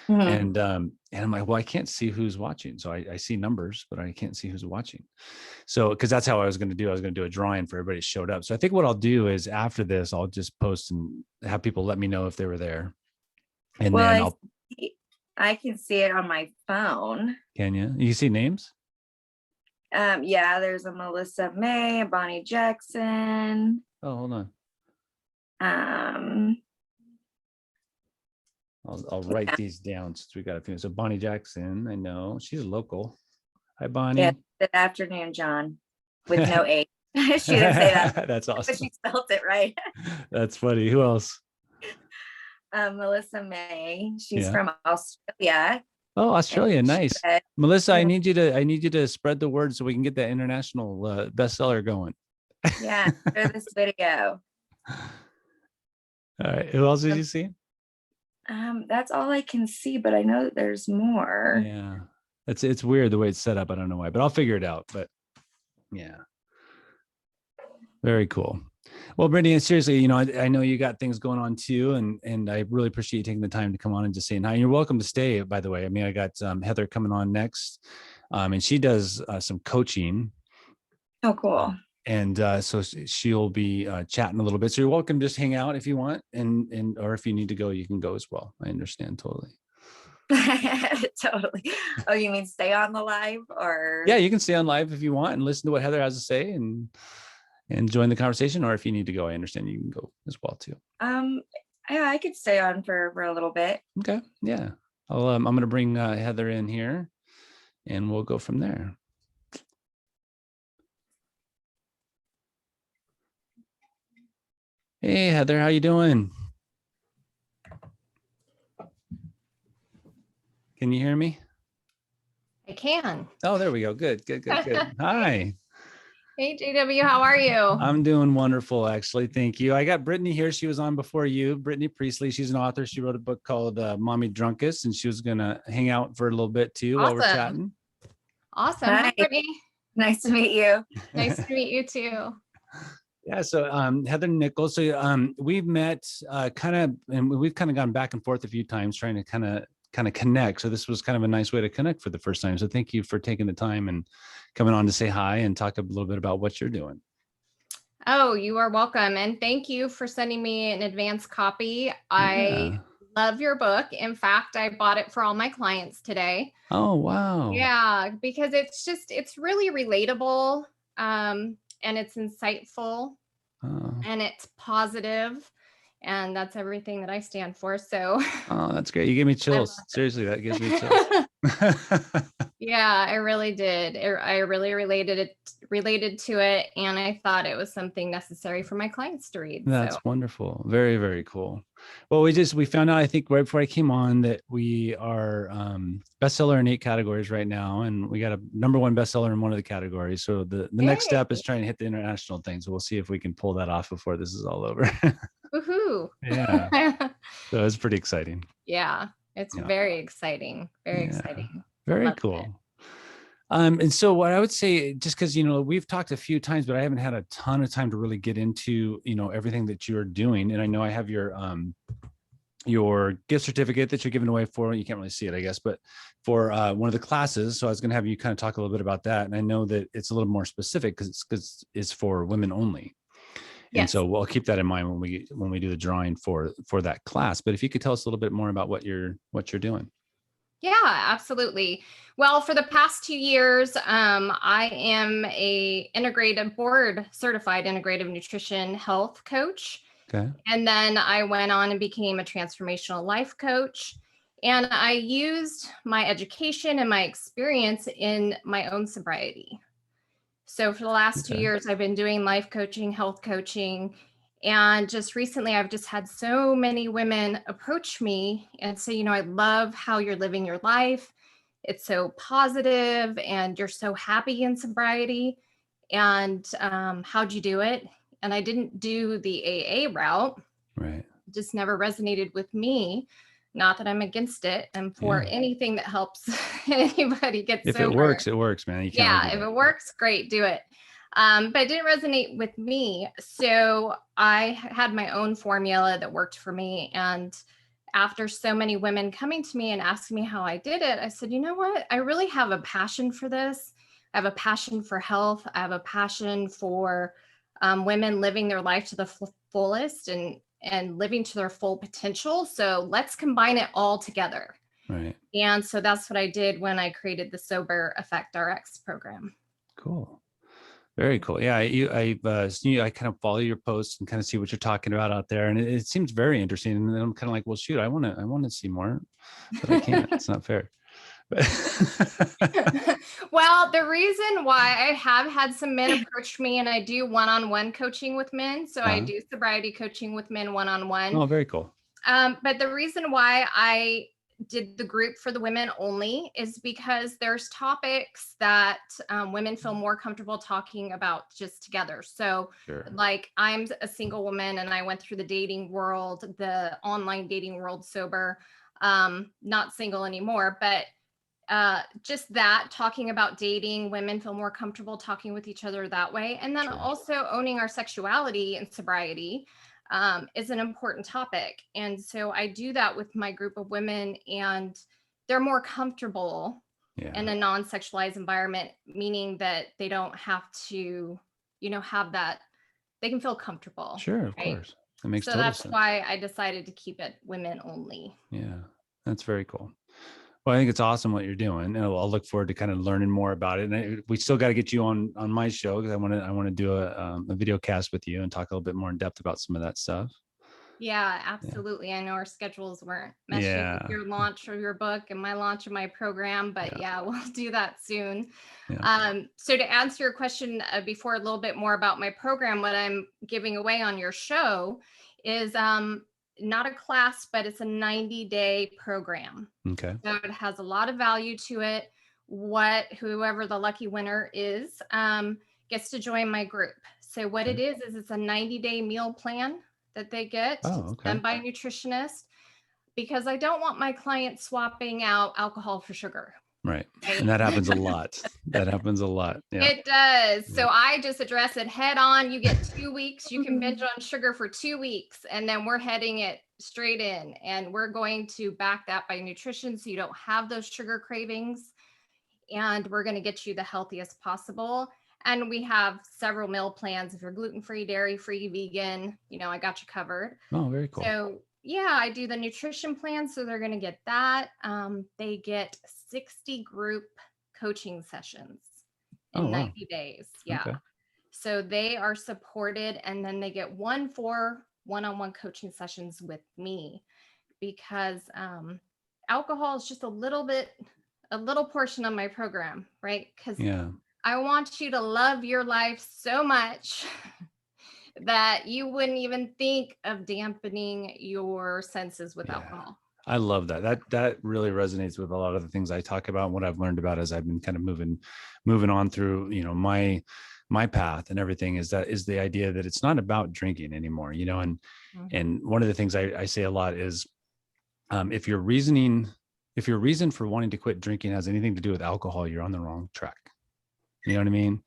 And I'm like, well, I can't see who's watching. So I see numbers, but I can't see who's watching. So, because that's how I was going to do. I was going to do a drawing for everybody that showed up. So I think what I'll do is after this, I'll just post and have people let me know if they were there. And then I can see it on my phone. Can you? You see names? There's a Melissa May, a Bonnie Jackson. Oh, hold on. I'll write these down since we got a few. So Bonnie Jackson, I know she's local. Hi, Bonnie. Yeah, good afternoon, John, with no A. She didn't say that. That's awesome. But she spelled it right. That's funny. Who else? Melissa May. She's from Australia. Oh, Australia, nice. Melissa, I need you to spread the word so we can get that international bestseller going. Yeah, share this video. All right. Who else did you see? That's all I can see, but I know that there's more. Yeah. It's weird the way it's set up. I don't know why, but I'll figure it out. But yeah. Very cool. Well, Brittany, seriously, I know you got things going on too, and I really appreciate you taking the time to come on and just saying hi. And you're welcome to stay, by the way. I mean, I got Heather coming on next, and she does some coaching. Oh, cool. And so she'll be chatting a little bit. So you're welcome to just hang out if you want, and or if you need to go, you can go as well. I understand totally. Totally. Oh, you mean stay on the live, or? Yeah, you can stay on live if you want and listen to what Heather has to say and join the conversation. Or if you need to go, I understand you can go as well too. Yeah, I could stay on for a little bit. Okay. Yeah. I'm going to bring Heather in here, and we'll go from there. Hey, Heather, how you doing? Can you hear me? I can. Oh, there we go. Good. Hi. Hey, JW, how are you? I'm doing wonderful, actually. Thank you. I got Brittany here. She was on before you. Brittany Priestly. She's an author. She wrote a book called Mommy Drunkest, and she was going to hang out for a little bit too while we're chatting. Awesome. Hi. Hi, Brittany. Nice to meet you. Nice to meet you too. Yeah. So Heather Nichols. So we've met and we've kind of gone back and forth a few times trying to kind of connect. So this was kind of a nice way to connect for the first time. So thank you for taking the time and coming on to say hi and talk a little bit about what you're doing. Oh, you are welcome. And thank you for sending me an advance copy. I love your book. In fact, I bought it for all my clients today. Oh, wow. Yeah, because it's really relatable, and it's insightful, and it's positive, and that's everything that I stand for. So oh, that's great. You gave me chills. Seriously, that gives me chills. Yeah, I really did. I really related to it, and I thought it was something necessary for my clients to read. That's wonderful. Very, very cool. Well, we found out, I think right before I came on, that we are bestseller in 8 categories right now. And we got a #1 bestseller in one of the categories. So the next step is trying to hit the international thing. So we'll see if we can pull that off before this is all over. Woohoo. Yeah. So it's pretty exciting. Yeah, it's very exciting. Very exciting. Very Love cool. it. And so what I would say, just because, we've talked a few times, but I haven't had a ton of time to really get into, everything that you're doing. And I know I have your gift certificate that you're giving away for, you can't really see it, I guess, but for one of the classes. So I was going to have you kind of talk a little bit about that. And I know that it's a little more specific because it's for women only. And so we'll keep that in mind when we do the drawing for that class. But if you could tell us a little bit more about what you're doing. Yeah, absolutely. Well, for the past 2 years, I am a board certified integrative nutrition health coach. Okay. And then I went on and became a transformational life coach. And I used my education and my experience in my own sobriety. So for the last 2 years, I've been doing life coaching, health coaching. And just recently, I've just had so many women approach me and say, I love how you're living your life. It's so positive and you're so happy in sobriety. And how'd you do it? And I didn't do the AA route. Right. It just never resonated with me. Not that I'm against it. And for anything that helps anybody get sober. If it works, it works, man. You can't if it works, great, do it. But it didn't resonate with me. So I had my own formula that worked for me. And after so many women coming to me and asking me how I did it, I said, you know what? I really have a passion for this. I have a passion for health. I have a passion for women living their life to the fullest and living to their full potential. So let's combine it all together. Right. And so that's what I did when I created the Sober Effect RX program. Cool. Very cool. Yeah, I kind of follow your posts and kind of see what you're talking about out there, and it seems very interesting. And then I'm kind of like, well, shoot, I want to see more, but I can't. It's not fair. Well, the reason why I have had some men approach me, and I do one-on-one coaching with men. So I do sobriety coaching with men one-on-one. Oh, very cool. But the reason why I did the group for the women only is because there's topics that women feel more comfortable talking about just together. So like I'm a single woman and I went through the dating world, the online dating world sober, not single anymore, but just that talking about dating, women feel more comfortable talking with each other that way. And then also owning our sexuality and sobriety is an important topic. And so I do that with my group of women and they're more comfortable in a non-sexualized environment, meaning that they don't have to, have that, they can feel comfortable. Sure, of course. That makes total sense. So that's why I decided to keep it women only. Yeah, that's very cool. Well, I think it's awesome what you're doing, and I'll look forward to kind of learning more about it. And we still got to get you on my show because I want to do a video cast with you and talk a little bit more in depth about some of that stuff. Yeah, absolutely. Yeah. I know our schedules weren't meshing with your launch of your book and my launch of my program, but we'll do that soon. Yeah. So to answer your question before, a little bit more about my program, what I'm giving away on your show is not a class, but it's a 90-day program. Okay. So it has a lot of value to it. Whoever the lucky winner is gets to join my group. So what it is it's a 90-day meal plan that they get. Oh, okay. Done by a nutritionist, because I don't want my clients swapping out alcohol for sugar. Right. Right? And that happens a lot. That happens a lot. Yeah. It does. Yeah. So I just address it head on. You get 2 weeks. You can binge on sugar for 2 weeks, and then we're heading it straight in. And we're going to back that by nutrition so you don't have those sugar cravings. And we're going to get you the healthiest possible. And we have several meal plans. If you're gluten-free, dairy-free, vegan, I got you covered. Oh, very cool. So yeah, I do the nutrition plan. So they're going to get that. They get 60 group coaching sessions in 90 days. Yeah. Okay. So they are supported, and then they get 4 one-on-one coaching sessions with me, because alcohol is just a little portion of my program, right? Because I want you to love your life so much that you wouldn't even think of dampening your senses with alcohol. I love that. That really resonates with a lot of the things I talk about. What I've learned about as I've been kind of moving on through, my path and everything is the idea that it's not about drinking anymore, and one of the things I say a lot is, if your reason for wanting to quit drinking has anything to do with alcohol, you're on the wrong track. You know what I mean?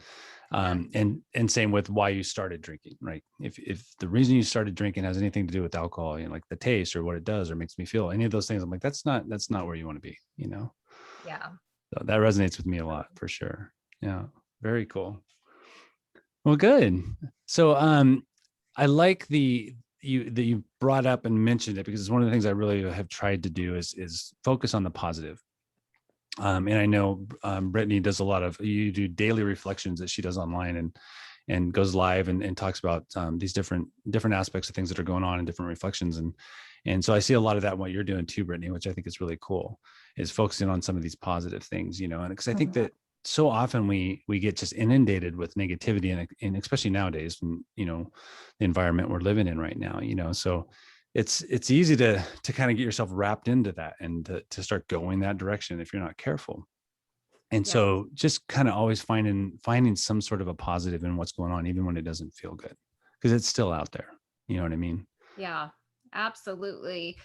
And same with why you started drinking, right? If the reason you started drinking has anything to do with alcohol, like the taste or what it does or makes me feel, any of those things, I'm like, that's not where you want to be, Yeah. So that resonates with me a lot for sure. Yeah. Very cool. Well, good. So I like that you brought up and mentioned it, because it's one of the things I really have tried to do is focus on the positive. And I know Brittany does you do daily reflections that she does online and goes live and talks about these different aspects of things that are going on and different reflections. And so I see a lot of that in what you're doing too, Brittany, which I think is really cool, is focusing on some of these positive things, and because I think that so often we get just inundated with negativity, and especially nowadays, from, the environment we're living in right now, so it's easy to kind of get yourself wrapped into that and to start going that direction if you're not careful. And so just kind of always finding some sort of a positive in what's going on, even when it doesn't feel good, because it's still out there. You know what I mean? Yeah, absolutely.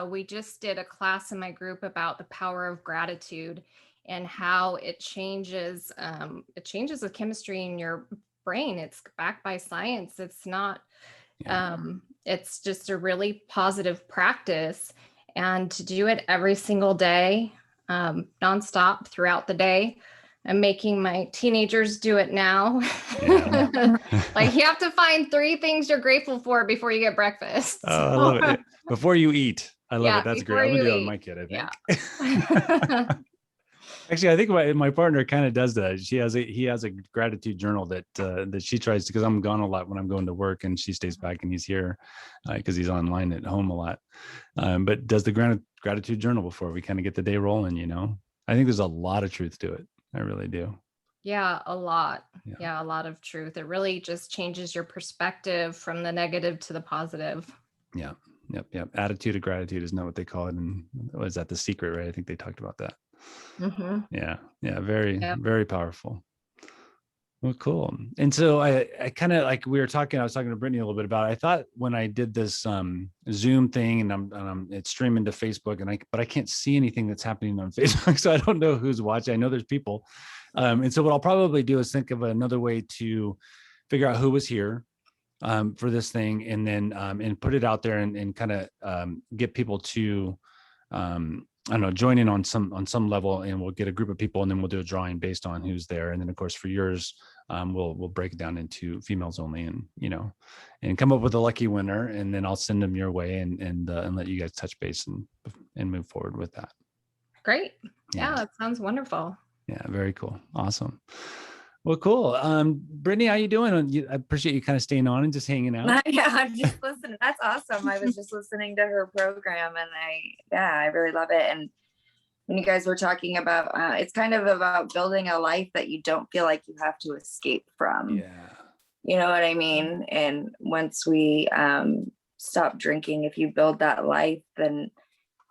We just did a class in my group about the power of gratitude and how it changes the chemistry in your brain. It's backed by science. It's not, it's just a really positive practice, and to do it every single day, nonstop throughout the day. I'm making my teenagers do it now. Like, you have to find 3 things you're grateful for before you get breakfast. Oh, I love it. Before you eat. I love it. That's great. I'm gonna do that with my kid, I think. Yeah. Actually, I think my partner kind of does that. He has a gratitude journal that she tries to, because I'm gone a lot when I'm going to work, and she stays back and he's here because he's online at home a lot. But does the gratitude journal before we kind of get the day rolling. I think there's a lot of truth to it. I really do. Yeah, a lot. Yeah, a lot of truth. It really just changes your perspective from the negative to the positive. Yeah. Yep. Attitude of gratitude is not what they call it. And was that The Secret, right? I think they talked about that. Mm-hmm. Yeah. Very, very powerful. Well, cool. And so I kind of, like I was talking to Brittany a little bit about it. I thought when I did this Zoom thing, and it's streaming to Facebook, but I can't see anything that's happening on Facebook, so I don't know who's watching. I know there's people, and so what I'll probably do is think of another way to figure out who was here for this thing, and then and put it out there and kind of get people to I don't know, join in on some level, and we'll get a group of people, and then we'll do a drawing based on who's there. And then of course for yours, we'll break it down into females only, and come up with a lucky winner, and then I'll send them your way and let you guys touch base and move forward with that. Great. Yeah, that sounds wonderful. Yeah, very cool. Awesome. Well, cool. Brittany, how you doing? I appreciate you kind of staying on and just hanging out. Yeah, I'm just listening. That's awesome. I was just listening to her program, and I really love it. And when you guys were talking about, it's kind of about building a life that you don't feel like you have to escape from. Yeah. You know what I mean? And once we stop drinking, if you build that life, then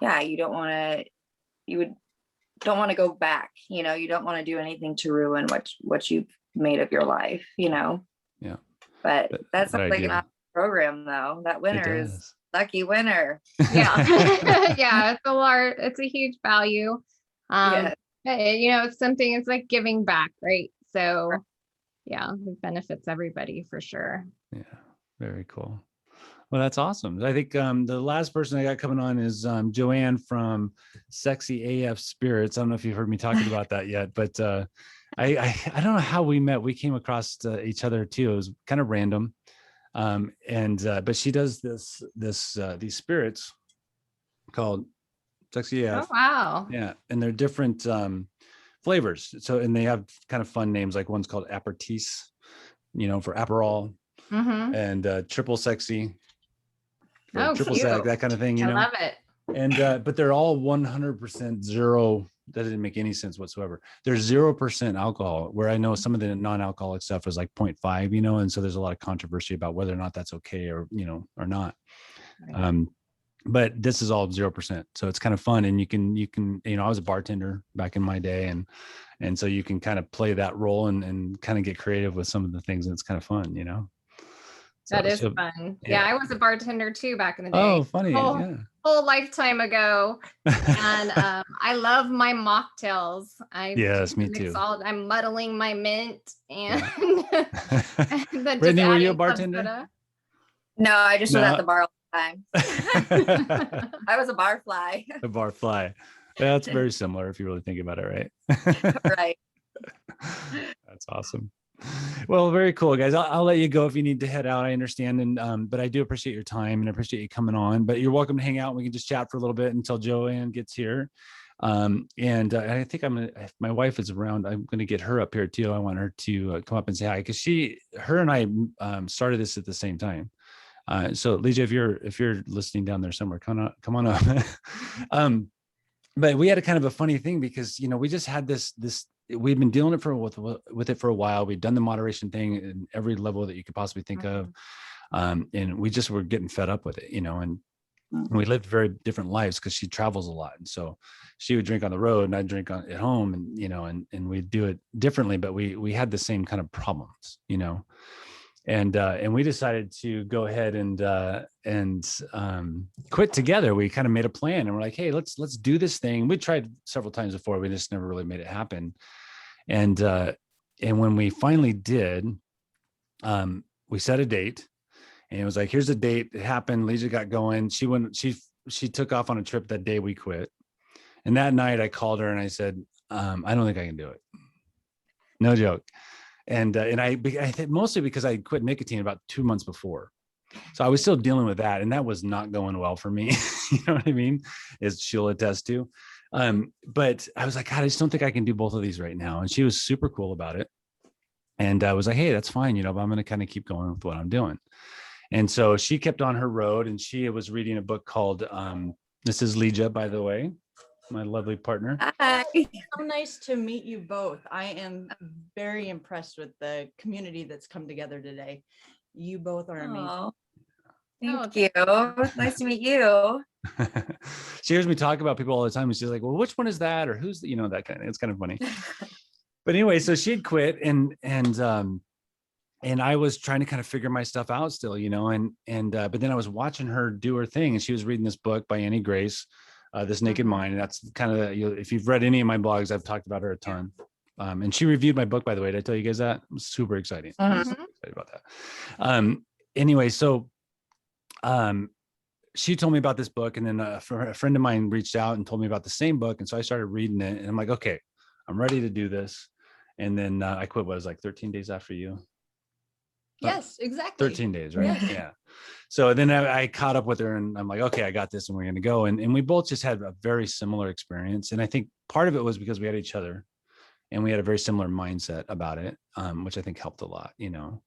you don't want to go back. You don't want to do anything to ruin what you've made of your life, you know? Yeah. But that That sounds like an idea. awesome program though. That It winner is does. lucky winner. Yeah. Yeah, it's a huge value. Yeah. You know, it's something, it's like giving back, right? So yeah, it benefits everybody for sure. Yeah, very cool. Well, that's awesome. I think the last person I got coming on is JoAnne from Sexy AF Spirits. I don't know if you've heard me talking about that yet, but I don't know how we met. We came across each other too. It was kind of random, but she does these spirits called Sexy Oh, AF. wow. Yeah, and they're different flavors. So, and they have kind of fun names. Like one's called Aperitif, you know, for Aperol, Mm-hmm. and Triple Sexy for Oh, triple cute. sec, that kind of thing, you I know. love it. And but they're all 100% zero. That didn't make any sense whatsoever. There's 0% alcohol, where I know some of the non-alcoholic stuff is like 0.5, you know, and so there's a lot of controversy about whether or not that's okay or, you know, or not. Right. But this is all 0%, so it's kind of fun. And you can, you know, I was a bartender back in my day, and so you can kind of play that role and kind of get creative with some of the things, and it's kind of fun, you know. That is So, fun. yeah. Yeah, I was a bartender too back in the day. Oh, funny. Whole, Yeah. whole lifetime ago. And I love my mocktails. Yes, me too. I'm muddling my mint and, and then Brittany, just were you a adding bartender? soda. No, I just was No. at the bar all the time. I was a bar fly. The bar fly. That's very similar if you really think about it, right? Right. That's awesome. Well, very cool, guys. I'll let you go if you need to head out. I understand, and but I do appreciate your time and I appreciate you coming on. But you're welcome to hang out. And we can just chat for a little bit until JoAnne gets here. And I think if my wife is around, I'm gonna get her up here too. I want her to come up and say hi, because her and I started this at the same time. So Legia, if you're listening down there somewhere, come on up. But we had a kind of a funny thing, because, you know, we just had this we've been dealing with it for a while. We've done the moderation thing in every level that you could possibly think of. And we just were getting fed up with it, you know, and we lived very different lives, because she travels a lot. And so she would drink on the road and I'd drink at home, and, you know, and we'd do it differently, but we had the same kind of problems, you know. And we decided to go ahead and quit together. We kind of made a plan, and we're like, hey, let's do this thing. We tried several times before. We just never really made it happen. And when we finally did, we set a date, and it was like, here's the date. It happened. Legia got going. She took off on a trip that day we quit. And that night I called her and I said, I don't think I can do it. No joke. And I think mostly because I quit nicotine about 2 months before. So I was still dealing with that. And that was not going well for me. You know what I mean? As she'll attest to. But I was like, God, I just don't think I can do both of these right now. And she was super cool about it. And I was like, hey, that's fine. You know, but I'm going to kind of keep going with what I'm doing. And so she kept on her road, and she was reading a book called, this is Legia, by the way, my lovely partner. Hi. So nice to meet you both. I am very impressed with the community that's come together today. You both are amazing. Aw. Thank you. Nice to meet you. She hears me talk about people all the time, and she's like, well, which one is that? Or who's, you know, that kind of, it's kind of funny. But anyway, so she'd quit, and I was trying to kind of figure my stuff out still, you know, but then I was watching her do her thing, and she was reading this book by Annie Grace, This Naked Mind. And that's kind of, if you've read any of my blogs, I've talked about her a ton. And she reviewed my book, by the way. Did I tell you guys that? It was super exciting. I'm super excited about that. Anyway, so she told me about this book, and then a friend of mine reached out and told me about the same book. And so I started reading it, and I'm like, okay, I'm ready to do this. And then I quit, what was like 13 days after you? Yes, exactly. 13 days, right? Yeah. So then I caught up with her, and I'm like, okay, I got this, and we're going to go. And we both just had a very similar experience. And I think part of it was because we had each other, and we had a very similar mindset about it, which I think helped a lot, you know.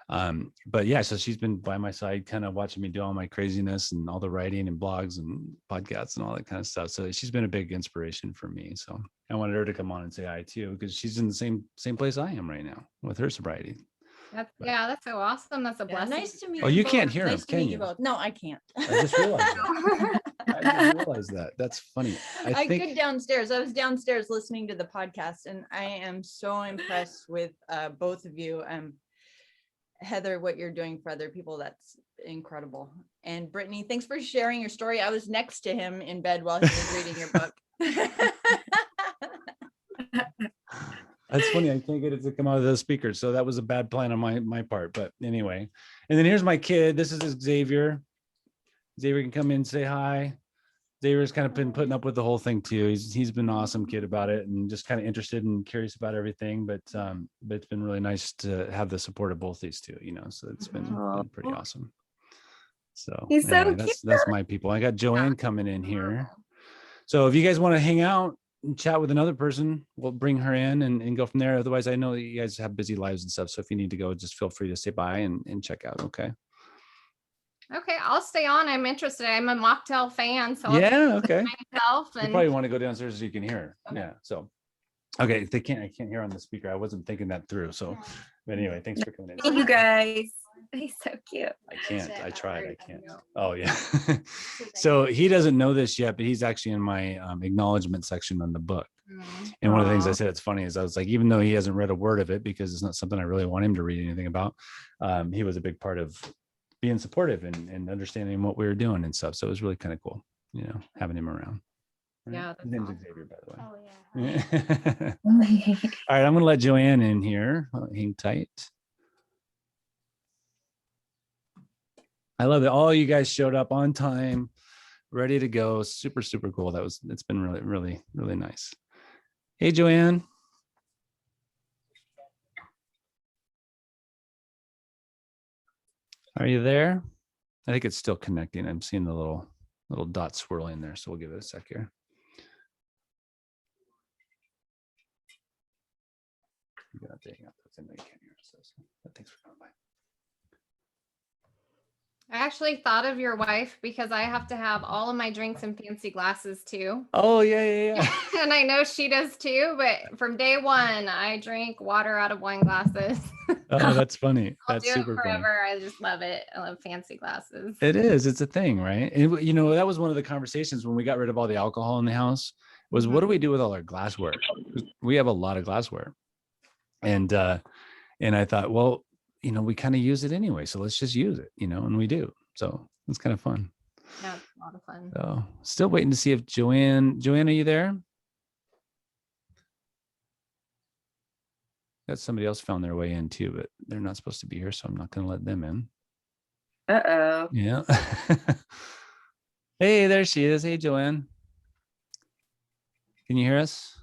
But yeah, so she's been by my side, kind of watching me do all my craziness and all the writing and blogs and podcasts and all that kind of stuff. So she's been a big inspiration for me. So I wanted her to come on and say hi too, because she's in the same place I am right now with her sobriety. That's so awesome. That's a blessing. Nice to meet you. Oh, you both. can't hear him, Nice to can meet you? both. No, I can't. I just realized that. I didn't realize that. That's funny. I think could downstairs. I was downstairs listening to the podcast, and I am so impressed with both of you. Heather, what you're doing for other people, that's incredible. And Brittany, thanks for sharing your story. I was next to him in bed while he was reading your book. that's funny. I can't get it to come out of the speaker. So that was a bad plan on my part. But anyway, and then here's my kid. This is Xavier. Xavier can come in and say hi. Xavier's kind of been putting up with the whole thing too. He's been an awesome kid about it and just kind of interested and curious about everything. But it's been really nice to have the support of both these two, so it's been pretty awesome. So He's so anyway, cute. that's my people. I got JoAnne coming in here. So if you guys want to hang out and chat with another person, we'll bring her in and go from there. Otherwise, I know that you guys have busy lives and stuff. So if you need to go, just feel free to say bye and check out. Okay. Okay, I'll stay on. I'm interested. I'm a mocktail fan, so Yeah. Okay. myself You and probably want to go downstairs so you can hear. Yeah. So, okay. I can't hear on the speaker. I wasn't thinking that through. So, but anyway, thanks for coming in. Thank you guys. He's so cute. I can't. I tried. I can't. Oh yeah. So he doesn't know this yet, but he's actually in my acknowledgement section on the book. And one of the things I said, it's funny, is I was like, even though he hasn't read a word of it because it's not something I really want him to read anything about, he was a big part of being supportive and understanding what we were doing and stuff. So it was really kind of cool, having him around. Right? Yeah, His name's Xavier, by the way. Oh yeah. All right, I'm gonna let JoAnne in here. Hang tight. I love it. All you guys showed up on time, ready to go. Super, super cool. It's been really, really, really nice. Hey, JoAnne. Are you there? I think it's still connecting. I'm seeing the little dot swirling there. So we'll give it a sec here. You got updating up. I know you can't hear us. So thanks for coming by. I actually thought of your wife because I have to have all of my drinks in fancy glasses too. Oh, yeah. And I know she does too, but from day one, I drink water out of wine glasses. Oh, that's funny. I'll That's do super it funny. forever. I just love it. I love fancy glasses. It is. It's a thing, right? And, that was one of the conversations when we got rid of all the alcohol in the house was what do we do with all our glassware? We have a lot of glassware. And I thought, well, we kind of use it anyway. So let's just use it, and we do. So it's kind of fun. Yeah, it's a lot of fun. So still waiting to see if JoAnne, are you there? Got somebody else found their way in too, but they're not supposed to be here. So I'm not going to let them in. Uh-oh. Yeah. Hey, there she is. Hey, JoAnne. Can you hear us?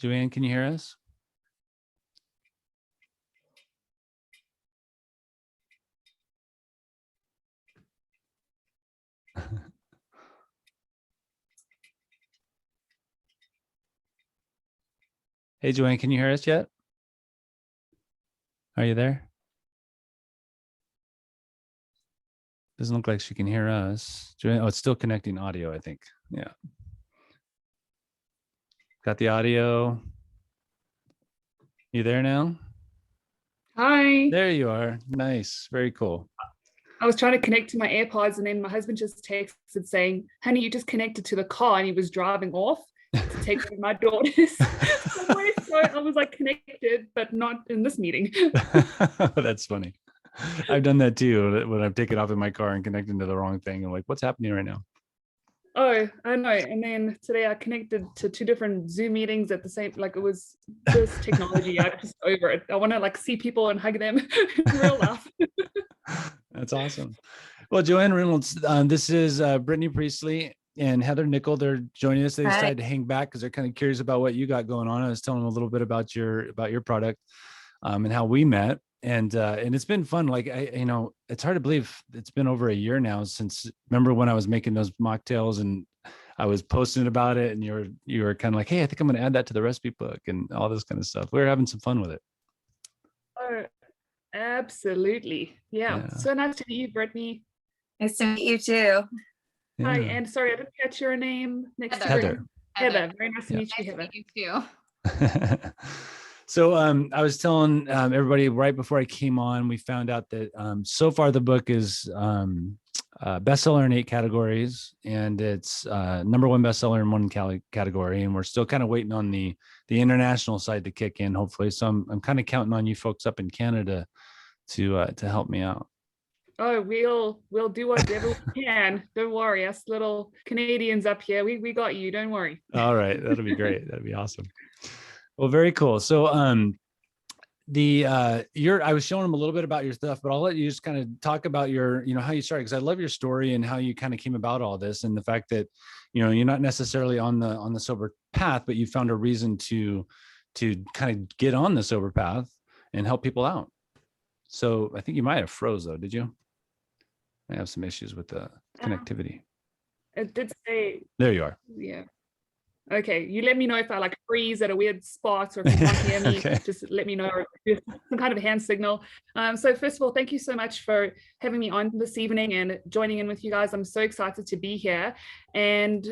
JoAnne, can you hear us? Hey, JoAnne, can you hear us yet? Are you there? Doesn't look like she can hear us. JoAnne, it's still connecting audio, I think. Yeah. Got the audio. You there now? Hi. There you are. Nice. Very cool. I was trying to connect to my AirPods and then my husband just texted saying, honey, you just connected to the car, and he was driving off to take care of my daughters. So I was like connected, but not in this meeting. That's funny. I've done that too when I've taken off in my car and connected to the wrong thing. I'm like, what's happening right now? Oh, I know. And then today I connected to 2 different Zoom meetings at the same, like it was this technology. I'm just over it. I want to like see people and hug them in real life. That's awesome. Well, JoAnne Reynolds, this is Brittany Priestly and Heather Nickel. They're joining us. They decided to hang back because they're kind of curious about what you got going on. I was telling them a little bit about your product and how we met. And it's been fun. Like it's hard to believe it's been over a year now since. Remember when I was making those mocktails and I was posting about it, and you were kind of like, hey, I think I'm going to add that to the recipe book and all this kind of stuff. We were having some fun with it. Oh, absolutely. Yeah. So nice to meet you, Brittany. Nice to meet you too. Yeah. Hi, and sorry, I didn't catch your name. Heather. Heather. Very nice to meet you, Nice Heather. to meet you too. So I was telling everybody right before I came on, we found out that so far the book is bestseller in 8 categories, and it's #1 bestseller in 1 category, and we're still kind of waiting on the international side to kick in, hopefully. So I'm kind of counting on you folks up in Canada to help me out. Oh, we'll do whatever we can. Don't worry, us little Canadians up here, we got you. Don't worry. All right, that'll be great. That'd be awesome. Well, very cool. So I was showing them a little bit about your stuff, but I'll let you just kind of talk about your, how you started, because I love your story and how you kind of came about all this, and the fact that, you're not necessarily on the sober path, but you found a reason to kind of get on the sober path and help people out. So I think you might have froze though. Did you? I have some issues with the connectivity. It did say. There you are. Yeah. Okay, you let me know if I freeze at a weird spot, or if you can't hear me. Okay. Just let me know, or do some kind of hand signal. So first of all, thank you so much for having me on this evening and joining in with you guys. I'm so excited to be here. And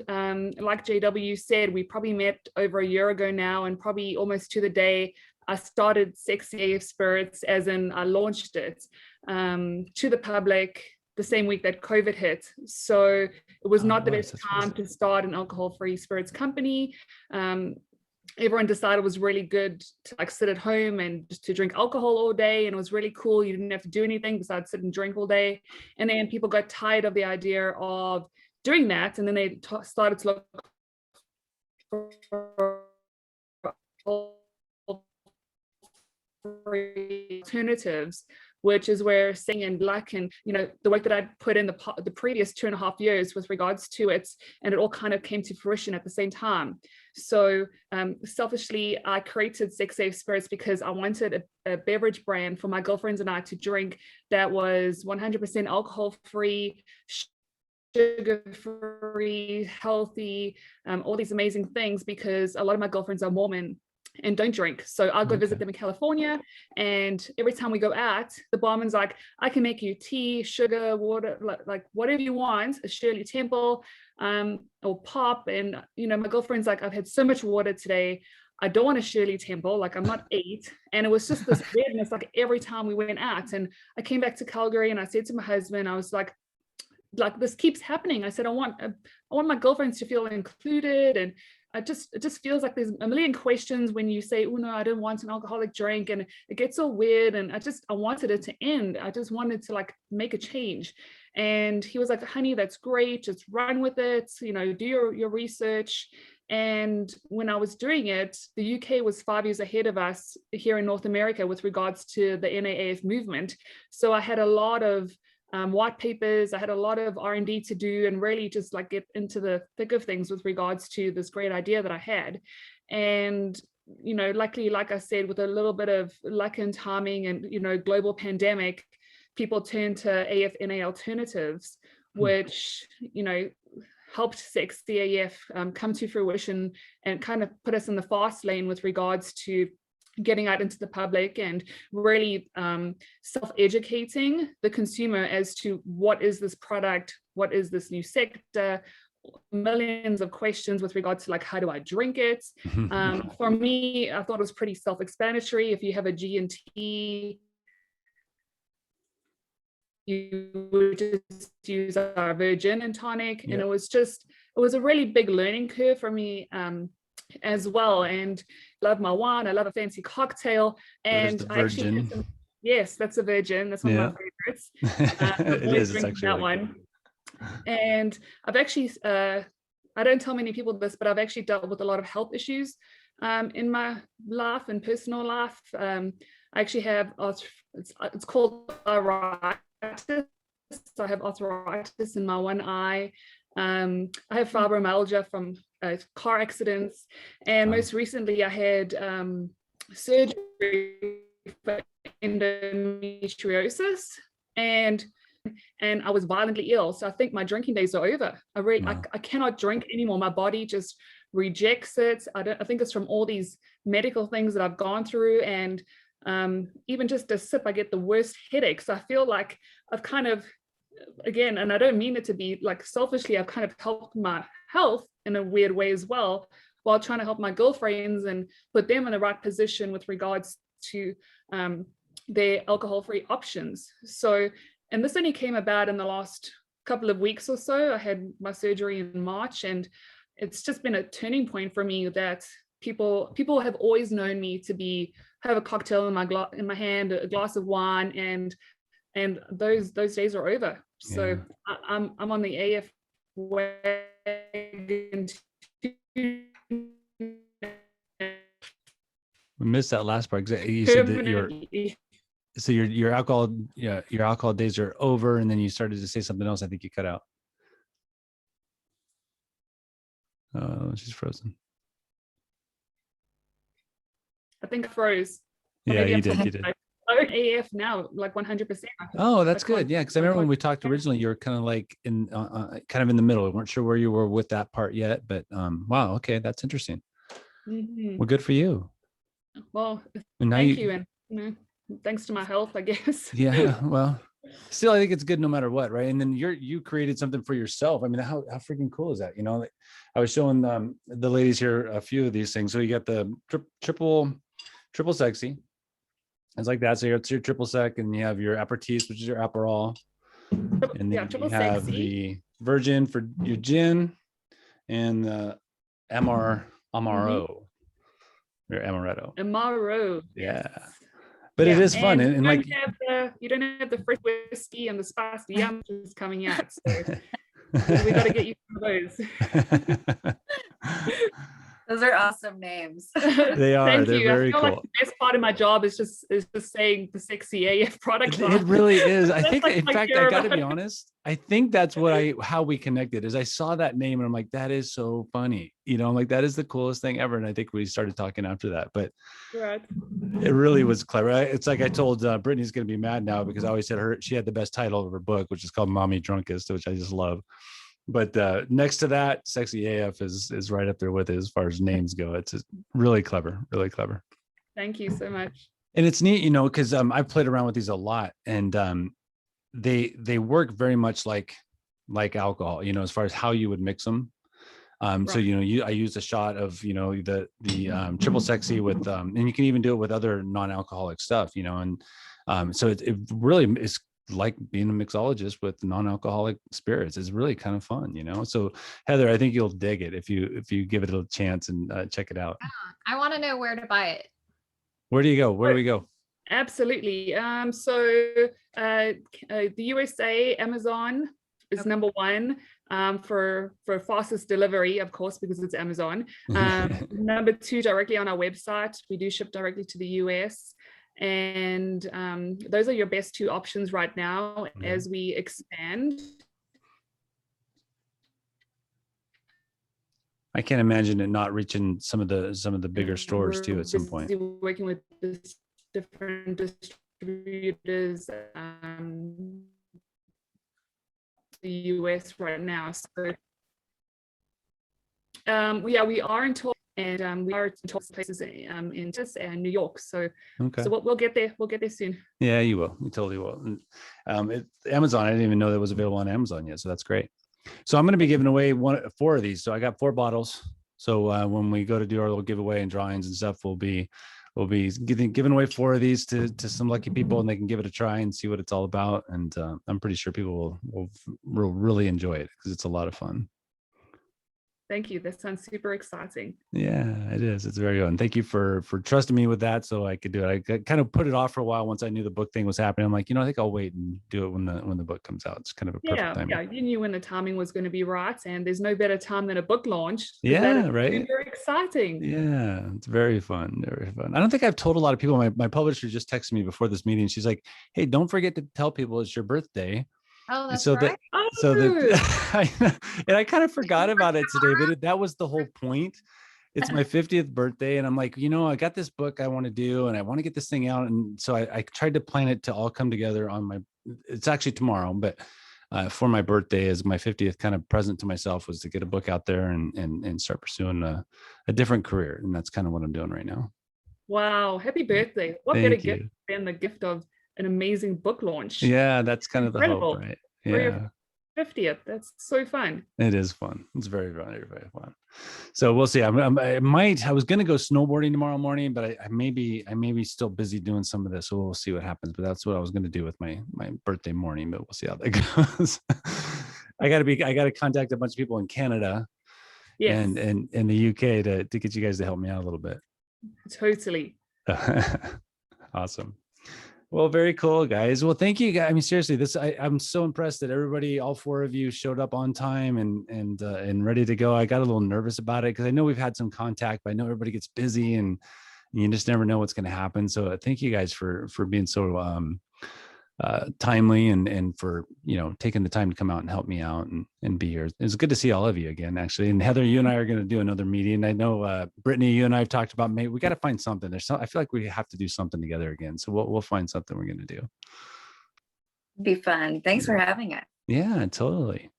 like JW said, we probably met over a year ago now, and probably almost to the day I started Sexy AF Spirits, as in I launched it to the public the same week that COVID hit. So it was not the best time to start an alcohol-free spirits company. Everyone decided it was really good to sit at home and just to drink alcohol all day, and it was really cool. You didn't have to do anything besides sit and drink all day. And then people got tired of the idea of doing that, and then they started to look for alternatives, which is where Sing and Black and the work that I'd put in the previous 2.5 years with regards to it, and it all kind of came to fruition at the same time. So selfishly, I created Sex Safe Spirits because I wanted a beverage brand for my girlfriends and I to drink that was 100% alcohol-free, sugar-free, healthy, all these amazing things, because a lot of my girlfriends are Mormon and don't drink. So I'll go visit them in California, and every time we go out, the barman's like, I can make you tea, sugar, water, like whatever you want, a Shirley Temple or pop. And my girlfriend's like, I've had so much water today, I don't want a Shirley Temple, I'm not 8. And it was just this weirdness, every time we went out. And I came back to Calgary and I said to my husband, I was like this keeps happening. I said, I want my girlfriends to feel included, and it just feels like there's a million questions when you say, oh no, I don't want an alcoholic drink, and it gets all weird, and I wanted it to end. I just wanted to make a change. And he was like, honey, that's great, just run with it, do your research. And when I was doing it, the UK was 5 years ahead of us here in North America with regards to the NAAF movement. So I had a lot of white papers, I had a lot of R&D to do, and really just get into the thick of things with regards to this great idea that I had. And luckily, like I said, with a little bit of luck and timing and global pandemic, people turned to AFNA alternatives, which helped Sexy AF come to fruition and kind of put us in the fast lane with regards to getting out into the public and really self-educating the consumer as to what is this product, what is this new sector, millions of questions with regards to how do I drink it. For me, I thought it was pretty self-explanatory. If you have a G&T, you would just use our virgin and tonic. Yep. And it was a really big learning curve for me as well. And love my wine, I love a fancy cocktail, and I actually had yes, that's a virgin, that's one of my favorites. It is, it's actually that really one cool. And I've actually I don't tell many people this, but I've actually dealt with a lot of health issues in my life and personal life. I actually have it's called arthritis. I have arthritis in my one eye. I have fibromyalgia from car accidents, and most recently I had surgery for endometriosis, and I was violently ill. So I think my drinking days are over. I cannot drink anymore. My body just rejects it. I think it's from all these medical things that I've gone through, and even just a sip, I get the worst headaches. So I feel like I've kind of, again, and I don't mean it to be selfishly, I've kind of helped my health in a weird way as well, while trying to help my girlfriends and put them in the right position with regards to their alcohol-free options. So, and this only came about in the last couple of weeks or so. I had my surgery in March, and it's just been a turning point for me that people have always known me to have a cocktail in my hand, a glass of wine, and those days are over. So I'm on the AF wagon. We missed that last part. You said that your alcohol days are over, and then you started to say something else. I think you cut out. Oh, she's frozen. I think I froze. Yeah, you did. I'm AF now, like 100%. Oh, that's good. Yeah, because I remember when we talked originally, you were kind of like in the middle. We weren't sure where you were with that part yet, but wow, okay, that's interesting. Mm-hmm. Well, good for you. Well, and now thank you, and thanks to my health, I guess. Yeah, well, still, I think it's good no matter what, right? And then you created something for yourself. I mean, how freaking cool is that? I was showing the ladies here a few of these things. So you got the triple sexy. It's like that. So it's your triple sec, and you have your aperitifs, which is your Aperol, and then you have sexy. the virgin for your gin, and the Amaro or Amaretto. Amaro. Yeah. But it is fun, and like you don't have the fresh whiskey and the spicy yum is coming out. So we got to get you some of those. Those are awesome names. They are. Thank They're you. very I feel cool. like the best part of my job is just saying the sexy AF product line. It really is. I think, like in fact, I got to be honest. I think that's how we connected. Is I saw that name and I'm like, that is so funny. I'm like, that is the coolest thing ever. And I think we started talking after that. But right. It really was clever. It's like I told Brittany's going to be mad now because I always said she had the best title of her book, which is called Mommy Drunkest, which I just love. But next to that, Sexy AF is right up there with it as far as names go. It's really clever, really clever. Thank you so much. And it's neat, because I've played around with these a lot, and they work very much like alcohol, as far as how you would mix them. Right. So I used a shot of the triple sexy with and you can even do it with other non-alcoholic stuff, and so it really is like being a mixologist with non-alcoholic spirits. Is really kind of fun, so Heather, I think you'll dig it if you give it a chance and check it out. I want to know where to buy it. Where do you go? Where do we go? Absolutely. So the USA, Amazon is number one for fastest delivery, of course, because it's Amazon. Number two, directly on our website. We do ship directly to the US. And those are your best two options right now as we expand. I can't imagine it not reaching some of the bigger stores too at some point. Working with different distributors, the US right now. So we are in talks, and we are in talks places in Texas and New York. So so we'll get there. We'll get there soon. Yeah, you will. You totally will. And, Amazon, I didn't even know that was available on Amazon yet. So that's great. So I'm going to be giving away 4 of these. So I got 4 bottles. So when we go to do our little giveaway and drawings and stuff, we'll be giving away 4 of these to some lucky people, and they can give it a try and see what it's all about. And I'm pretty sure people will really enjoy it because it's a lot of fun. Thank you. That sounds super exciting. Yeah, it is. It's very good. And thank you for trusting me with that, so I could do it. I kind of put it off for a while once I knew the book thing was happening. I'm like, I think I'll wait and do it when the book comes out. It's kind of a perfect timing. Yeah, you knew when the timing was going to be right, and there's no better time than a book launch. Yeah, right. Super exciting. Yeah, it's very fun. Very fun. I don't think I've told a lot of people. My publisher just texted me before this meeting. She's like, "Hey, don't forget to tell people it's your birthday." Oh, that's so right. And I kind of forgot about it today, but that was the whole point. It's my 50th birthday, and I'm like, I got this book I want to do, and I want to get this thing out. And so I tried to plan it to all come together it's actually tomorrow, but for my birthday as my 50th kind of present to myself was to get a book out there and start pursuing a different career. And that's kind of what I'm doing right now. Wow. Happy birthday. What better gift than the gift of an amazing book launch? Yeah, that's kind of the hope, right? Yeah. 50th. That's so fun. It is fun. It's very fun. Very fun. So we'll see. I was going to go snowboarding tomorrow morning, but I may be still busy doing some of this. So we'll see what happens. But that's what I was going to do with my birthday morning, but we'll see how that goes. I got to contact a bunch of people in Canada and in the UK to get you guys to help me out a little bit. Totally. Awesome. Well, very cool, guys. Well, thank you, guys. I mean, seriously, I'm so impressed that everybody, all 4 of you, showed up on time and ready to go. I got a little nervous about it because I know we've had some contact, but I know everybody gets busy and you just never know what's going to happen. So thank you guys for being so timely and for taking the time to come out and help me out and be here. It's good to see all of you again, actually. And Heather, you and I are going to do another meeting. I know Brittany, you and I have talked about, maybe we got to find something. I feel like we have to do something together again. So we'll find something we're going to do. Be fun. Thanks for having us. Yeah, totally.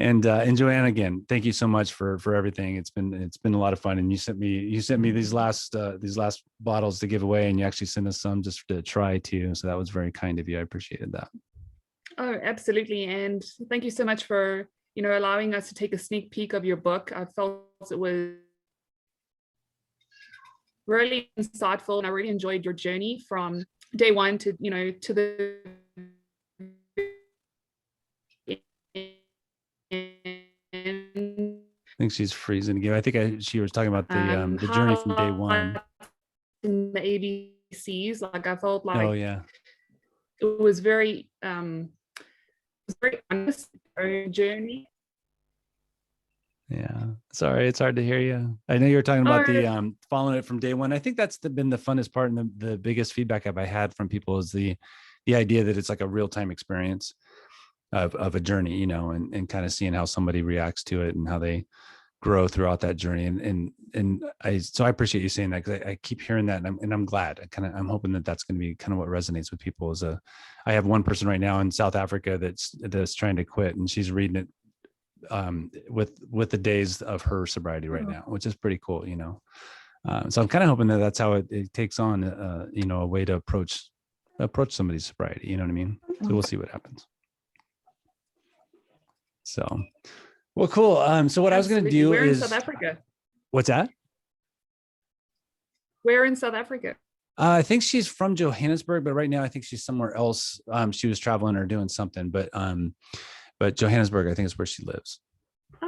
And JoAnne, again, thank you so much for everything. It's been a lot of fun. And you sent me these last bottles to give away, and you actually sent us some just to try too. So that was very kind of you. I appreciated that. Oh, absolutely. And thank you so much for, allowing us to take a sneak peek of your book. I felt it was really insightful, and I really enjoyed your journey from day one to, to the I think she's freezing again. I think she was talking about the journey from day one. In the ABCs, like I felt like, oh yeah, it was very honest journey. Yeah, sorry, it's hard to hear you. I know you were talking about the following it from day one. I think that's been the funnest part, and the biggest feedback I had from people is the idea that it's like a real-time experience of a journey, and kind of seeing how somebody reacts to it and how they grow throughout that journey. And I appreciate you saying that, because I keep hearing that, and I'm glad. I'm hoping that that's going to be kind of what resonates with people. I have one person right now in South Africa that's trying to quit, and she's reading it with the days of her sobriety right now, which is pretty cool, so I'm kind of hoping that that's how it takes on a way to approach somebody's sobriety, you know what I mean? So we'll see what happens. So, well, cool. So what I was going to do is, in South Africa. What's that? Where in South Africa? I think she's from Johannesburg, but right now I think she's somewhere else. She was traveling or doing something, but Johannesburg, I think, is where she lives.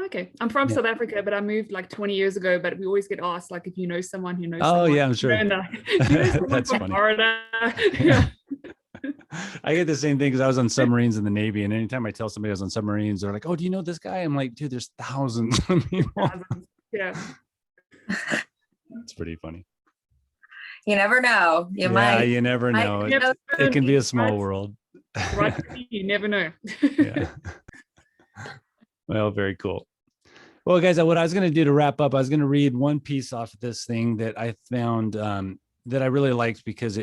Okay, I'm from South Africa, but I moved like 20 years ago. But we always get asked, like, if you know someone who knows. Oh someone, yeah, I'm sure. That's funny. Florida. I get the same thing because I was on submarines in the Navy, and anytime I tell somebody I was on submarines, they're like, "Oh, do you know this guy?" I'm like, "Dude, there's thousands of people." Yeah, it's pretty funny. You never know. You might. You never know. It can be a small world. Right, you never know. Yeah. Well, very cool. Well, guys, what I was going to do to wrap up, I was going to read one piece off of this thing that I found that I really liked, because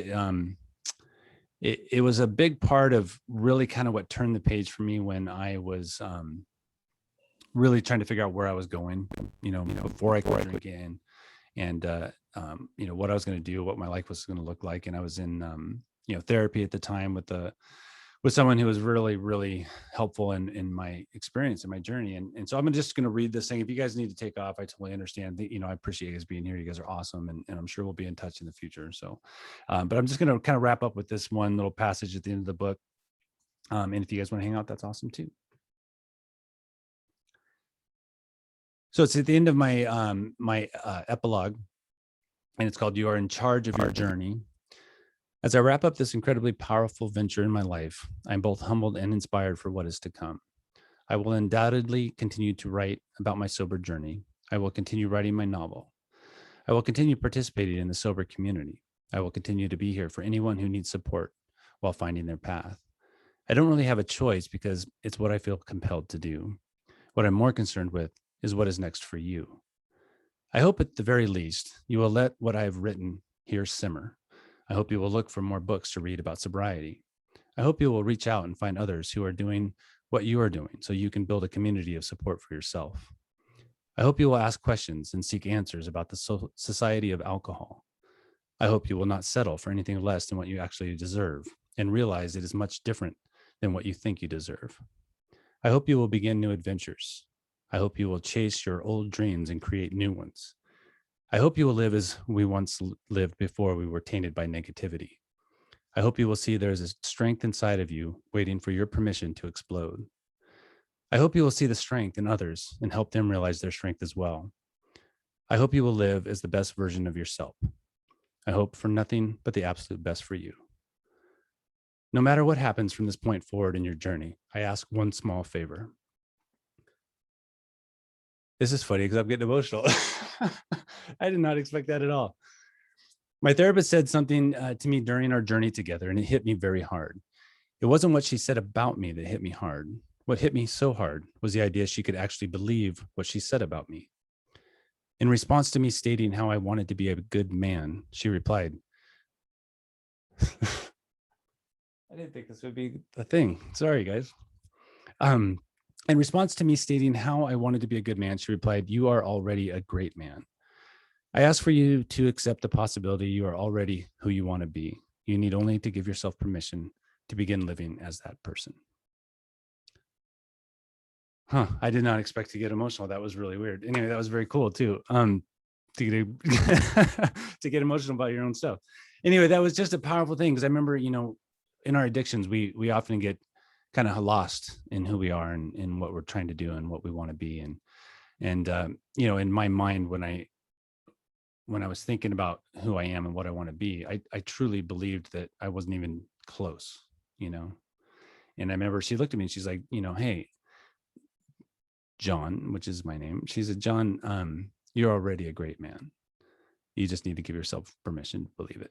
it was a big part of really kind of what turned the page for me when I was really trying to figure out where I was going, before I quit again, and what I was going to do, what my life was going to look like. And I was in therapy at the time with someone who was really, really helpful in my experience and my journey. And so I'm just going to read this thing. If you guys need to take off, I totally understand. I appreciate you guys being here. You guys are awesome. And I'm sure we'll be in touch in the future. So, but I'm just going to kind of wrap up with this one little passage at the end of the book. And if you guys want to hang out, that's awesome too. So it's at the end of my epilogue, and it's called "You Are in Charge of Your Journey." As I wrap up this incredibly powerful venture in my life, I'm both humbled and inspired for what is to come. I will undoubtedly continue to write about my sober journey. I will continue writing my novel. I will continue participating in the sober community. I will continue to be here for anyone who needs support while finding their path. I don't really have a choice, because it's what I feel compelled to do. What I'm more concerned with is what is next for you. I hope at the very least you will let what I have written here simmer. I hope you will look for more books to read about sobriety. I hope you will reach out and find others who are doing what you are doing, so you can build a community of support for yourself. I hope you will ask questions and seek answers about the society of alcohol. I hope you will not settle for anything less than what you actually deserve, and realize it is much different than what you think you deserve. I hope you will begin new adventures. I hope you will chase your old dreams and create new ones. I hope you will live as we once lived before we were tainted by negativity. I hope you will see there is a strength inside of you waiting for your permission to explode. I hope you will see the strength in others and help them realize their strength as well. I hope you will live as the best version of yourself. I hope for nothing but the absolute best for you. No matter what happens from this point forward in your journey, I ask one small favor. This is funny because I'm getting emotional. I did not expect that at all. My therapist said something to me during our journey together, and it hit me very hard. It wasn't what she said about me that hit me hard. What hit me so hard was the idea she could actually believe what she said about me. In response to me stating how I wanted to be a good man, she replied, I didn't think this would be a thing. Sorry, guys. In response to me stating how I wanted to be a good man, she replied, you are already a great man. I ask for you to accept the possibility you are already who you want to be. You need only to give yourself permission to begin living as that person. I did not expect to get emotional. That was really weird. Anyway, that was very cool too. To get emotional about your own stuff. Anyway, that was just a powerful thing because I remember, in our addictions, we often get kind of lost in who we are and what we're trying to do and what we want to be. And in my mind, when I was thinking about who I am and what I want to be, I truly believed that I wasn't even close, And I remember she looked at me and she's like, hey, John, which is my name. She said, John, you're already a great man. You just need to give yourself permission to believe it.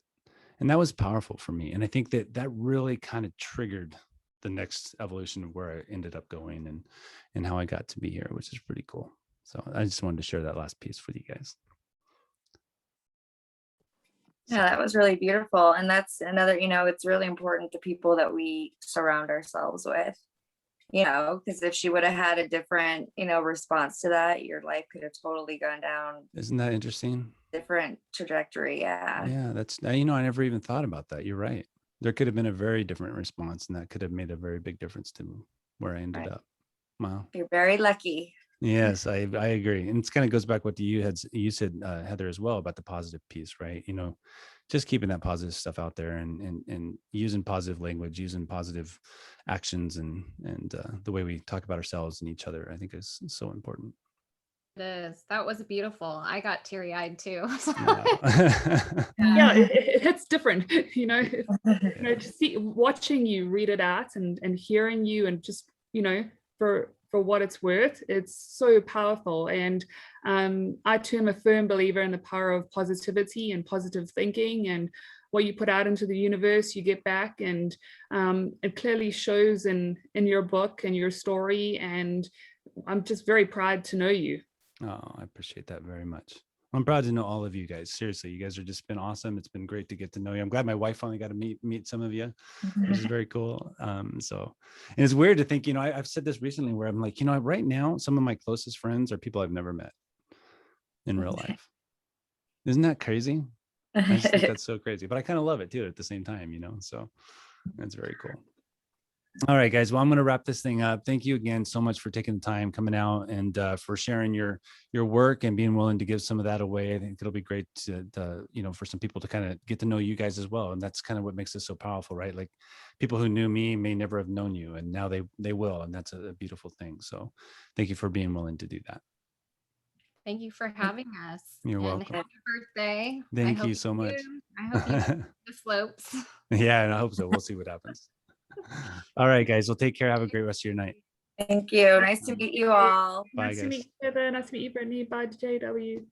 And that was powerful for me. And I think that really kind of triggered the next evolution of where I ended up going and how I got to be here, which is pretty cool. So I just wanted to share that last piece with you guys. Yeah, that was really beautiful. And that's another, it's really important the people that we surround ourselves with, because if she would have had a different, response to that, your life could have totally gone down. Isn't that interesting? Different trajectory. Yeah. Yeah, that's, I never even thought about that. You're right. There could have been a very different response and that could have made a very big difference to where I ended up. Wow. You're very lucky. Yes, I agree. And it kind of goes back what you said, Heather, as well, about the positive piece, right? Just keeping that positive stuff out there and using positive language, using positive actions and the way we talk about ourselves and each other, I think is so important. It is. That was beautiful. I got teary-eyed too. Yeah, it hits different, to see watching you read it out and hearing you and just, for what it's worth, it's so powerful. And I too am a firm believer in the power of positivity and positive thinking, and what you put out into the universe, you get back. And it clearly shows in your book and your story. And I'm just very proud to know you. Oh, I appreciate that very much. I'm proud to know all of you guys. Seriously, you guys have just been awesome. It's been great to get to know you. I'm glad my wife finally got to meet some of you, which is very cool. And it's weird to think, I've said this recently where I'm like, right now, some of my closest friends are people I've never met in real life. Isn't that crazy? I just think that's so crazy, but I kind of love it too at the same time, so that's very cool. All right, guys. Well, I'm going to wrap this thing up. Thank you again so much for taking the time, coming out, and for sharing your work and being willing to give some of that away. I think it'll be great to for some people to kind of get to know you guys as well. And that's kind of what makes it so powerful, right? Like people who knew me may never have known you, and now they will, and that's a beautiful thing. So thank you for being willing to do that. Thank you for having us. You're welcome. Happy birthday. Thank you so much. I hope you do the slopes. Yeah, and I hope so. We'll see what happens. All right, guys. Well, take care. Have a great rest of your night. Thank you. Nice to meet you all. Bye, Nice guys. to meet you, Heather. Nice to meet you, Brittany. Bye, JW.